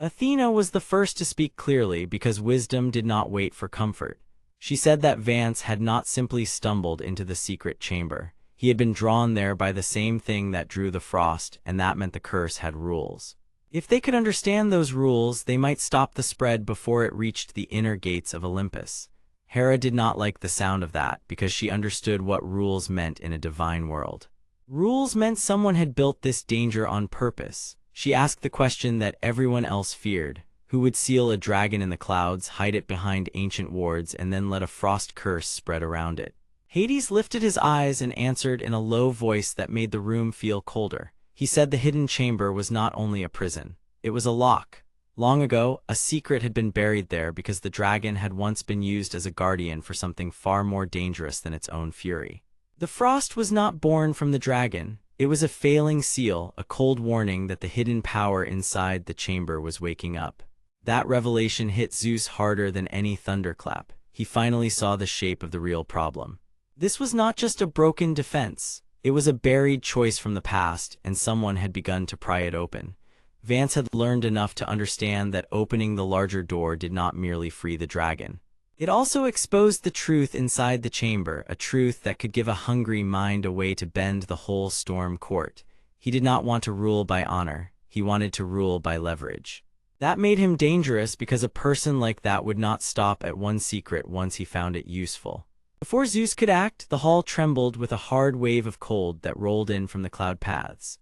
Athena was the first to speak clearly, because wisdom did not wait for comfort. She said that Vance had not simply stumbled into the secret chamber. He had been drawn there by the same thing that drew the frost, and that meant the curse had rules. If they could understand those rules, they might stop the spread before it reached the inner gates of Olympus. Hera did not like the sound of that, because she understood what rules meant in a divine world. Rules meant someone had built this danger on purpose. She asked the question that everyone else feared: who would seal a dragon in the clouds, hide it behind ancient wards, and then let a frost curse spread around it? Hades lifted his eyes and answered in a low voice that made the room feel colder. He said the hidden chamber was not only a prison, it was a lock. Long ago, a secret had been buried there, because the dragon had once been used as a guardian for something far more dangerous than its own fury. The frost was not born from the dragon. It was a failing seal, a cold warning that the hidden power inside the chamber was waking up. That revelation hit Zeus harder than any thunderclap. He finally saw the shape of the real problem. This was not just a broken defense. It was a buried choice from the past, and someone had begun to pry it open. Vance had learned enough to understand that opening the larger door did not merely free the dragon. It also exposed the truth inside the chamber, a truth that could give a hungry mind a way to bend the whole storm court. He did not want to rule by honor. He wanted to rule by leverage. That made him dangerous, because a person like that would not stop at one secret once he found it useful. Before Zeus could act, the hall trembled with a hard wave of cold that rolled in from the cloud paths.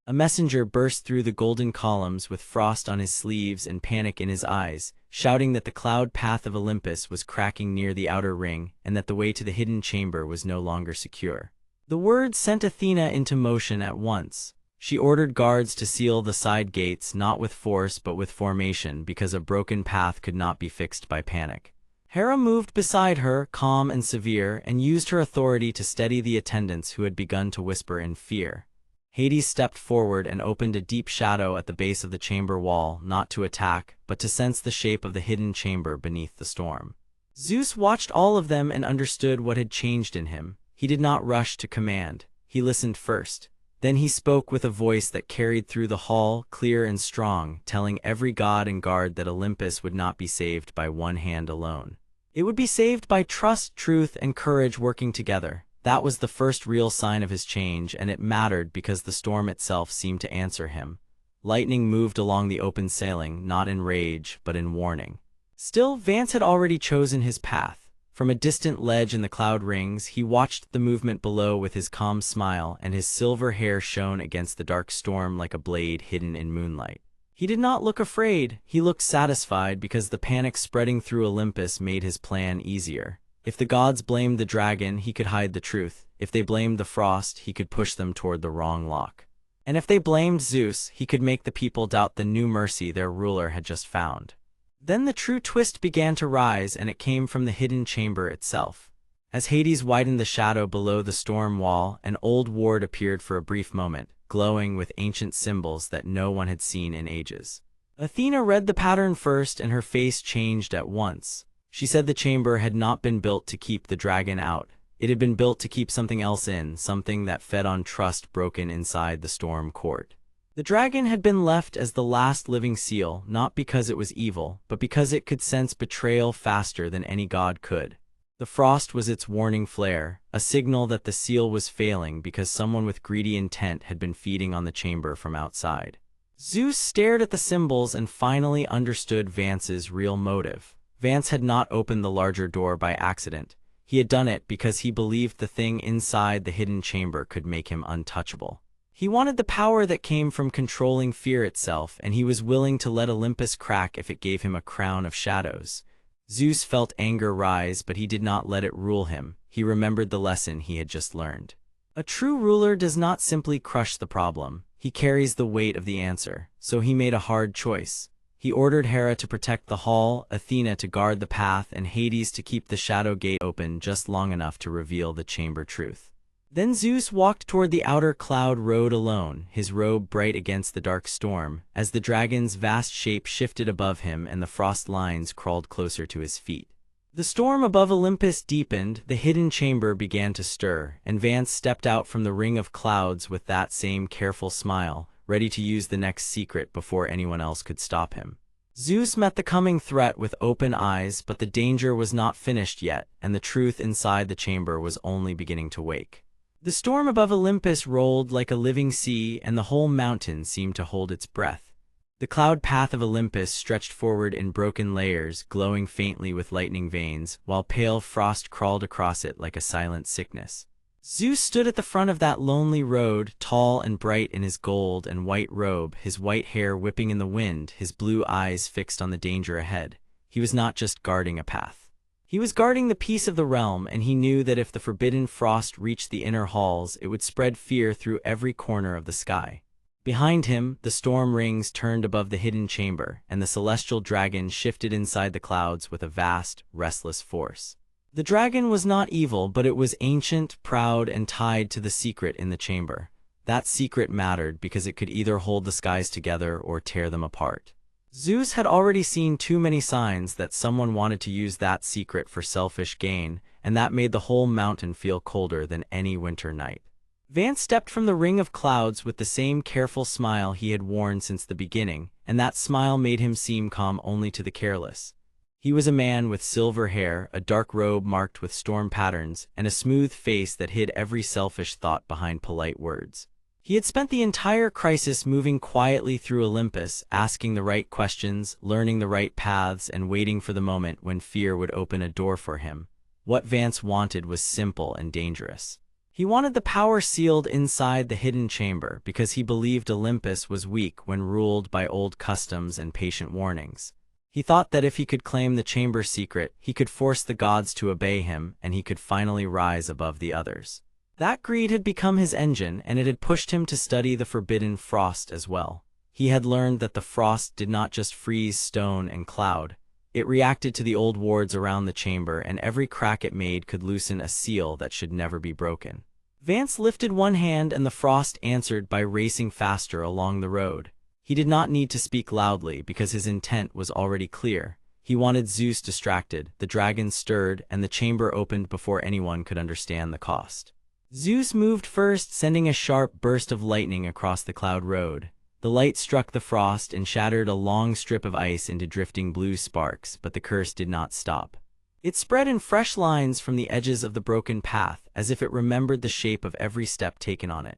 A messenger burst through the golden columns with frost on his sleeves and panic in his eyes, shouting that the cloud path of Olympus was cracking near the outer ring, and that the way to the hidden chamber was no longer secure. The words sent Athena into motion at once. She ordered guards to seal the side gates, not with force but with formation, because a broken path could not be fixed by panic. Hera moved beside her, calm and severe, and used her authority to steady the attendants who had begun to whisper in fear. Hades stepped forward and opened a deep shadow at the base of the chamber wall, not to attack, but to sense the shape of the hidden chamber beneath the storm. Zeus watched all of them and understood what had changed in him. He did not rush to command. He listened first. Then he spoke with a voice that carried through the hall, clear and strong, telling every god and guard that Olympus would not be saved by one hand alone. It would be saved by trust, truth, and courage working together. That was the first real sign of his change, and it mattered because the storm itself seemed to answer him. Lightning moved along the open ceiling, not in rage, but in warning. Still, Vance had already chosen his path. From a distant ledge in the cloud rings, he watched the movement below with his calm smile, and his silver hair shone against the dark storm like a blade hidden in moonlight. He did not look afraid, he looked satisfied because the panic spreading through Olympus made his plan easier. If the gods blamed the dragon, he could hide the truth. If they blamed the frost, he could push them toward the wrong lock. And if they blamed Zeus, he could make the people doubt the new mercy their ruler had just found. Then the true twist began to rise, and it came from the hidden chamber itself. As Hades widened the shadow below the storm wall, an old ward appeared for a brief moment, glowing with ancient symbols that no one had seen in ages. Athena read the pattern first, and her face changed at once. She said the chamber had not been built to keep the dragon out. It had been built to keep something else in, something that fed on trust broken inside the storm court. The dragon had been left as the last living seal, not because it was evil, but because it could sense betrayal faster than any god could. The frost was its warning flare, a signal that the seal was failing because someone with greedy intent had been feeding on the chamber from outside. Zeus stared at the symbols and finally understood Vance's real motive. Vance had not opened the larger door by accident. He had done it because he believed the thing inside the hidden chamber could make him untouchable. He wanted the power that came from controlling fear itself, and he was willing to let Olympus crack if it gave him a crown of shadows. Zeus felt anger rise, but he did not let it rule him. He remembered the lesson he had just learned. A true ruler does not simply crush the problem. He carries the weight of the answer. So he made a hard choice. He ordered Hera to protect the hall, Athena to guard the path, and Hades to keep the shadow gate open just long enough to reveal the chamber truth. Then Zeus walked toward the outer cloud road alone, his robe bright against the dark storm, as the dragon's vast shape shifted above him and the frost lines crawled closer to his feet. The storm above Olympus deepened, the hidden chamber began to stir, and Vance stepped out from the ring of clouds with that same careful smile, ready to use the next secret before anyone else could stop him. Zeus met the coming threat with open eyes, but the danger was not finished yet, and the truth inside the chamber was only beginning to wake. The storm above Olympus rolled like a living sea, and the whole mountain seemed to hold its breath. The cloud path of Olympus stretched forward in broken layers, glowing faintly with lightning veins, while pale frost crawled across it like a silent sickness. Zeus stood at the front of that lonely road, tall and bright in his gold and white robe, his white hair whipping in the wind, his blue eyes fixed on the danger ahead. He was not just guarding a path. He was guarding the peace of the realm, and he knew that if the forbidden frost reached the inner halls, it would spread fear through every corner of the sky. Behind him, the storm rings turned above the hidden chamber, and the celestial dragon shifted inside the clouds with a vast, restless force. The dragon was not evil, but it was ancient, proud, and tied to the secret in the chamber. That secret mattered because it could either hold the skies together or tear them apart. Zeus had already seen too many signs that someone wanted to use that secret for selfish gain, and that made the whole mountain feel colder than any winter night. Vance stepped from the ring of clouds with the same careful smile he had worn since the beginning, and that smile made him seem calm only to the careless. He was a man with silver hair, a dark robe marked with storm patterns, and a smooth face that hid every selfish thought behind polite words. He had spent the entire crisis moving quietly through Olympus, asking the right questions, learning the right paths, and waiting for the moment when fear would open a door for him. What Vance wanted was simple and dangerous. He wanted the power sealed inside the hidden chamber because he believed Olympus was weak when ruled by old customs and patient warnings. He thought that if he could claim the chamber's secret, he could force the gods to obey him, and he could finally rise above the others. That greed had become his engine, and it had pushed him to study the forbidden frost as well. He had learned that the frost did not just freeze stone and cloud. It reacted to the old wards around the chamber, and every crack it made could loosen a seal that should never be broken. Vance lifted one hand and the frost answered by racing faster along the road. He did not need to speak loudly because his intent was already clear. He wanted Zeus distracted, the dragon stirred, and the chamber opened before anyone could understand the cost. Zeus moved first, sending a sharp burst of lightning across the cloud road. The light struck the frost and shattered a long strip of ice into drifting blue sparks, but the curse did not stop. It spread in fresh lines from the edges of the broken path, as if it remembered the shape of every step taken on it.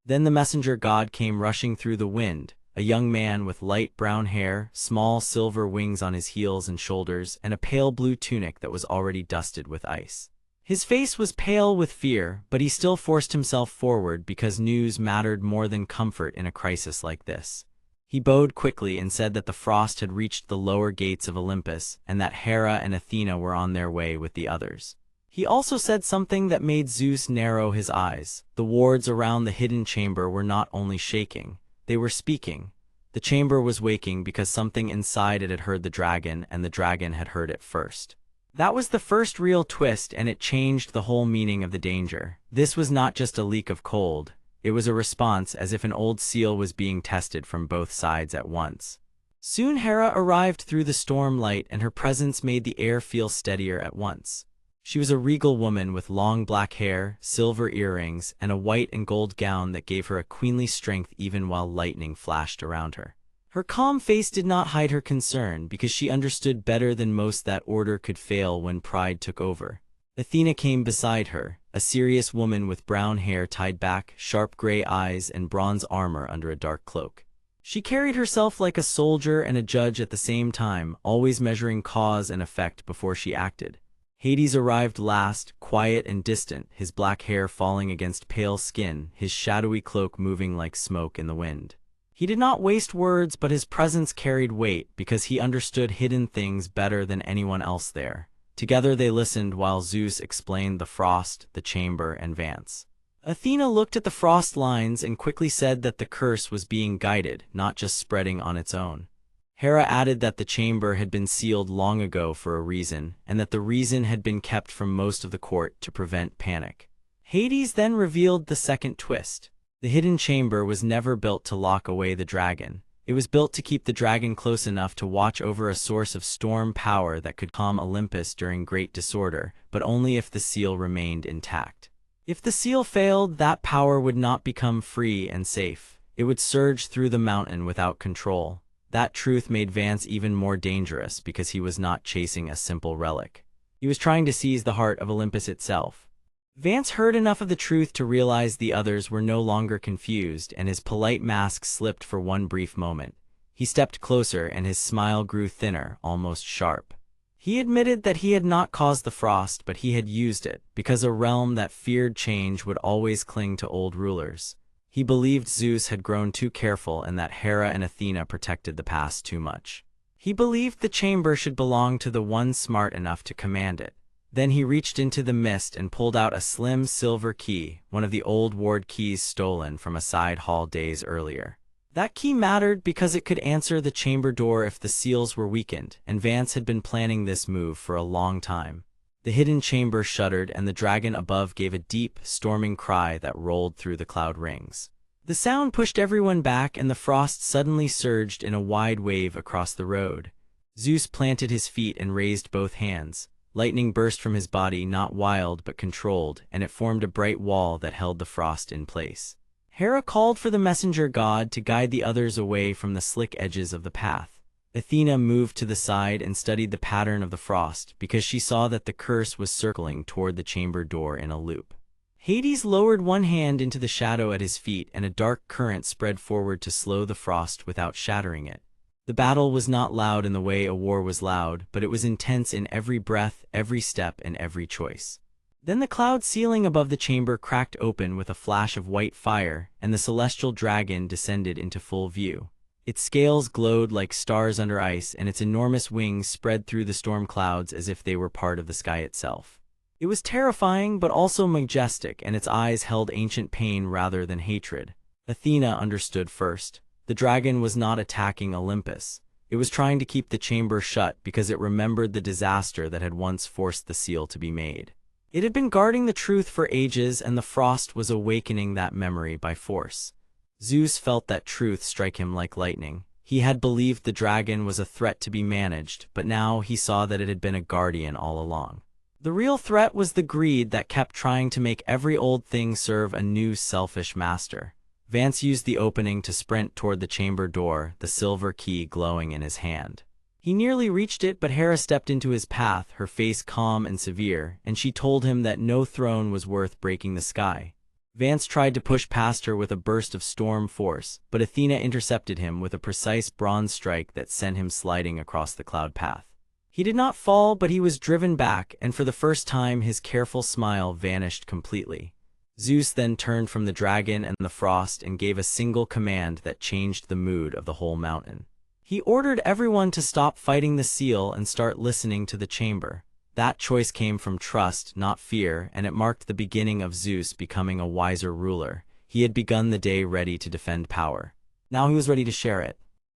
Then the messenger god came rushing through the wind, a young man with light brown hair, small silver wings on his heels and shoulders, and a pale blue tunic that was already dusted with ice. His face was pale with fear, but he still forced himself forward because news mattered more than comfort in a crisis like this. He bowed quickly and said that the frost had reached the lower gates of Olympus and that Hera and Athena were on their way with the others. He also said something that made Zeus narrow his eyes. The wards around the hidden chamber were not only shaking, they were speaking. The chamber was waking because something inside it had heard the dragon, and the dragon had heard it first. That was the first real twist, and it changed the whole meaning of the danger. This was not just a leak of cold. It was a response, as if an old seal was being tested from both sides at once. Soon Hera arrived through the storm light, and her presence made the air feel steadier at once. She was a regal woman with long black hair, silver earrings, and a white and gold gown that gave her a queenly strength even while lightning flashed around her. Her calm face did not hide her concern, because she understood better than most that order could fail when pride took over. Athena came beside her, a serious woman with brown hair tied back, sharp gray eyes, and bronze armor under a dark cloak. She carried herself like a soldier and a judge at the same time, always measuring cause and effect before she acted. Hades arrived last, quiet and distant, his black hair falling against pale skin, his shadowy cloak moving like smoke in the wind. He did not waste words, but his presence carried weight because he understood hidden things better than anyone else there. Together they listened while Zeus explained the frost, the chamber, and Vance. Athena looked at the frost lines and quickly said that the curse was being guided, not just spreading on its own. Hera added that the chamber had been sealed long ago for a reason, and that the reason had been kept from most of the court to prevent panic. Hades then revealed the second twist. The hidden chamber was never built to lock away the dragon. It was built to keep the dragon close enough to watch over a source of storm power that could calm Olympus during great disorder, but only if the seal remained intact. If the seal failed, that power would not become free and safe. It would surge through the mountain without control. That truth made Vance even more dangerous because he was not chasing a simple relic. He was trying to seize the heart of Olympus itself. Vance heard enough of the truth to realize the others were no longer confused, and his polite mask slipped for one brief moment. He stepped closer, and his smile grew thinner, almost sharp. He admitted that he had not caused the frost, but he had used it, because a realm that feared change would always cling to old rulers. He believed Zeus had grown too careful and that Hera and Athena protected the past too much. He believed the chamber should belong to the one smart enough to command it. Then he reached into the mist and pulled out a slim silver key, one of the old ward keys stolen from a side hall days earlier. That key mattered because it could answer the chamber door if the seals were weakened, and Vance had been planning this move for a long time. The hidden chamber shuddered, and the dragon above gave a deep, storming cry that rolled through the cloud rings. The sound pushed everyone back, and the frost suddenly surged in a wide wave across the road. Zeus planted his feet and raised both hands. Lightning burst from his body, not wild but controlled, and it formed a bright wall that held the frost in place. Hera called for the messenger god to guide the others away from the slick edges of the path. Athena moved to the side and studied the pattern of the frost because she saw that the curse was circling toward the chamber door in a loop. Hades lowered one hand into the shadow at his feet, and a dark current spread forward to slow the frost without shattering it. The battle was not loud in the way a war was loud, but it was intense in every breath, every step, and every choice. Then the cloud ceiling above the chamber cracked open with a flash of white fire, and the celestial dragon descended into full view. Its scales glowed like stars under ice, and its enormous wings spread through the storm clouds as if they were part of the sky itself. It was terrifying but also majestic, and its eyes held ancient pain rather than hatred. Athena understood first. The dragon was not attacking Olympus. It was trying to keep the chamber shut because it remembered the disaster that had once forced the seal to be made. It had been guarding the truth for ages, and the frost was awakening that memory by force. Zeus felt that truth strike him like lightning. He had believed the dragon was a threat to be managed, but now he saw that it had been a guardian all along. The real threat was the greed that kept trying to make every old thing serve a new selfish master. Vance used the opening to sprint toward the chamber door, the silver key glowing in his hand. He nearly reached it, but Hera stepped into his path, her face calm and severe, and she told him that no throne was worth breaking the sky. Vance tried to push past her with a burst of storm force, but Athena intercepted him with a precise bronze strike that sent him sliding across the cloud path. He did not fall, but he was driven back, and for the first time his careful smile vanished completely. Zeus then turned from the dragon and the frost and gave a single command that changed the mood of the whole mountain. He ordered everyone to stop fighting the seal and start listening to the chamber. That choice came from trust, not fear, and it marked the beginning of Zeus becoming a wiser ruler. He had begun the day ready to defend power. Now he was ready to share it.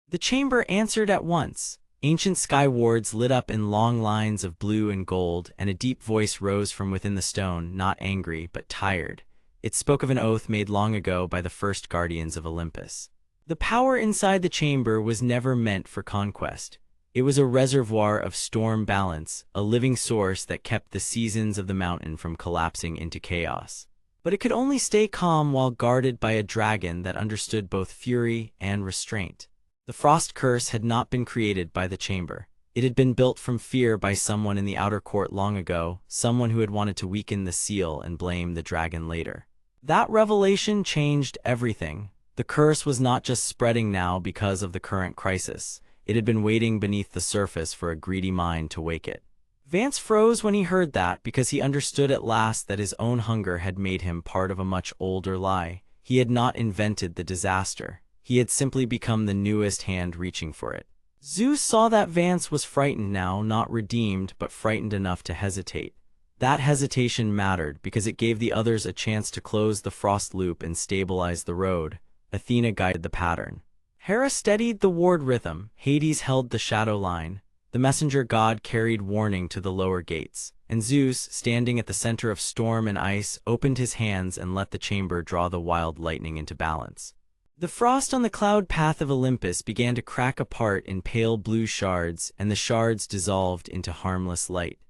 The chamber answered at once. Ancient sky wards lit up in long lines of blue and gold, and a deep voice rose from within the stone, not angry, but tired. It spoke of an oath made long ago by the first guardians of Olympus. The power inside the chamber was never meant for conquest. It was a reservoir of storm balance, a living source that kept the seasons of the mountain from collapsing into chaos. But it could only stay calm while guarded by a dragon that understood both fury and restraint. The frost curse had not been created by the chamber. It had been built from fear by someone in the outer court long ago, someone who had wanted to weaken the seal and blame the dragon later. That revelation changed everything. The curse was not just spreading now because of the current crisis. It had been waiting beneath the surface for a greedy mind to wake it. Vance froze when he heard that, because he understood at last that his own hunger had made him part of a much older lie. He had not invented the disaster. He had simply become the newest hand reaching for it. Zeus saw that Vance was frightened now, not redeemed, but frightened enough to hesitate. That hesitation mattered because it gave the others a chance to close the frost loop and stabilize the road. Athena guided the pattern. Hera steadied the ward rhythm. Hades held the shadow line. The messenger god carried warning to the lower gates. And Zeus, standing at the center of storm and ice, opened his hands and let the chamber draw the wild lightning into balance. The frost on the cloud path of Olympus began to crack apart in pale blue shards, and the shards dissolved into harmless light.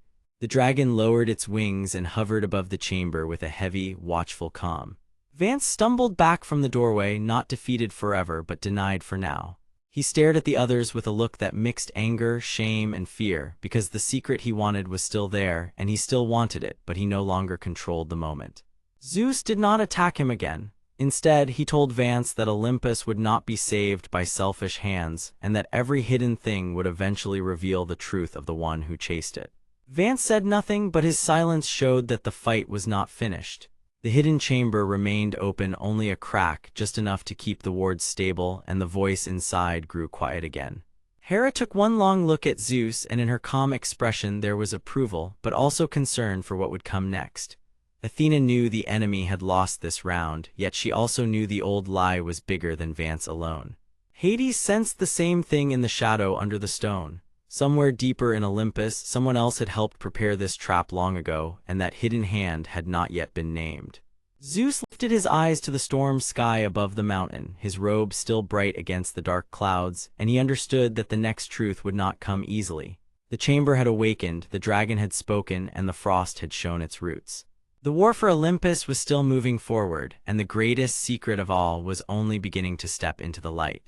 The dragon lowered its wings and hovered above the chamber with a heavy, watchful calm. Vance stumbled back from the doorway, not defeated forever, but denied for now. He stared at the others with a look that mixed anger, shame, and fear, because the secret he wanted was still there, and he still wanted it, but he no longer controlled the moment. Zeus did not attack him again. Instead, he told Vance that Olympus would not be saved by selfish hands, and that every hidden thing would eventually reveal the truth of the one who chased it. Vance said nothing, but his silence showed that the fight was not finished. The hidden chamber remained open, only a crack, just enough to keep the wards stable, and the voice inside grew quiet again. Hera took one long look at Zeus, and in her calm expression there was approval, but also concern for what would come next. Athena knew the enemy had lost this round, yet she also knew the old lie was bigger than Vance alone. Hades sensed the same thing in the shadow under the stone. Somewhere deeper in Olympus, someone else had helped prepare this trap long ago, and that hidden hand had not yet been named. Zeus lifted his eyes to the storm sky above the mountain, his robe still bright against the dark clouds, and he understood that the next truth would not come easily. The chamber had awakened, the dragon had spoken, and the frost had shown its roots. The war for Olympus was still moving forward, and the greatest secret of all was only beginning to step into the light.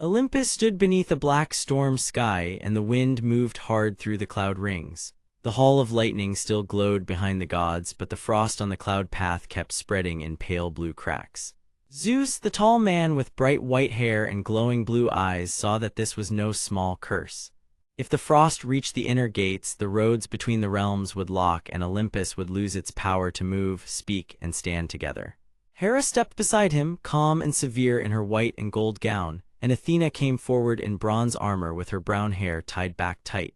Olympus stood beneath a black storm sky, and the wind moved hard through the cloud rings. The hall of lightning still glowed behind the gods, but the frost on the cloud path kept spreading in pale blue cracks. Zeus, the tall man with bright white hair and glowing blue eyes, saw that this was no small curse. If the frost reached the inner gates, the roads between the realms would lock, and Olympus would lose its power to move, speak, and stand together. Hera stepped beside him, calm and severe in her white and gold gown, and Athena came forward in bronze armor with her brown hair tied back tight.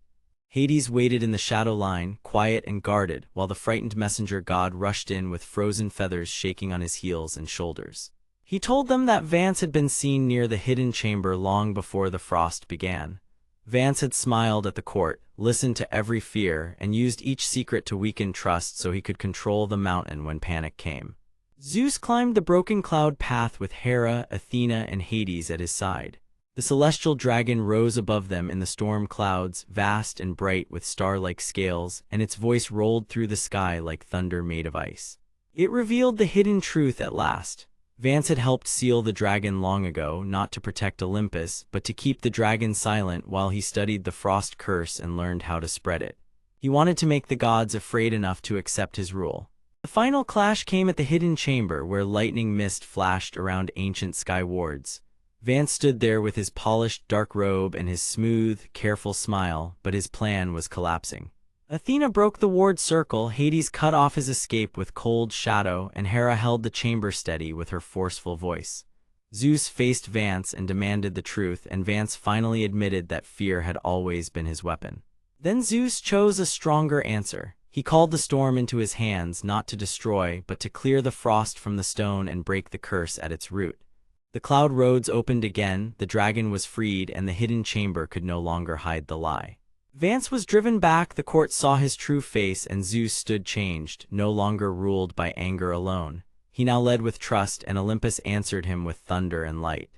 Hades waited in the shadow line, quiet and guarded, while the frightened messenger god rushed in with frozen feathers shaking on his heels and shoulders. He told them that Vance had been seen near the hidden chamber long before the frost began. Vance had smiled at the court, listened to every fear, and used each secret to weaken trust so he could control the mountain when panic came. Zeus climbed the broken cloud path with Hera, Athena, and Hades at his side. The celestial dragon rose above them in the storm clouds, vast and bright with star-like scales, and its voice rolled through the sky like thunder made of ice. It revealed the hidden truth at last. Vance had helped seal the dragon long ago, not to protect Olympus, but to keep the dragon silent while he studied the frost curse and learned how to spread it. He wanted to make the gods afraid enough to accept his rule. The final clash came at the hidden chamber where lightning mist flashed around ancient sky wards. Vance stood there with his polished dark robe and his smooth, careful smile, but his plan was collapsing. Athena broke the ward circle, Hades cut off his escape with cold shadow, and Hera held the chamber steady with her forceful voice. Zeus faced Vance and demanded the truth, and Vance finally admitted that fear had always been his weapon. Then Zeus chose a stronger answer. He called the storm into his hands, not to destroy, but to clear the frost from the stone and break the curse at its root. The cloud roads opened again, the dragon was freed, and the hidden chamber could no longer hide the lie. Vance was driven back, the court saw his true face, and Zeus stood changed, no longer ruled by anger alone. He now led with trust, and Olympus answered him with thunder and light.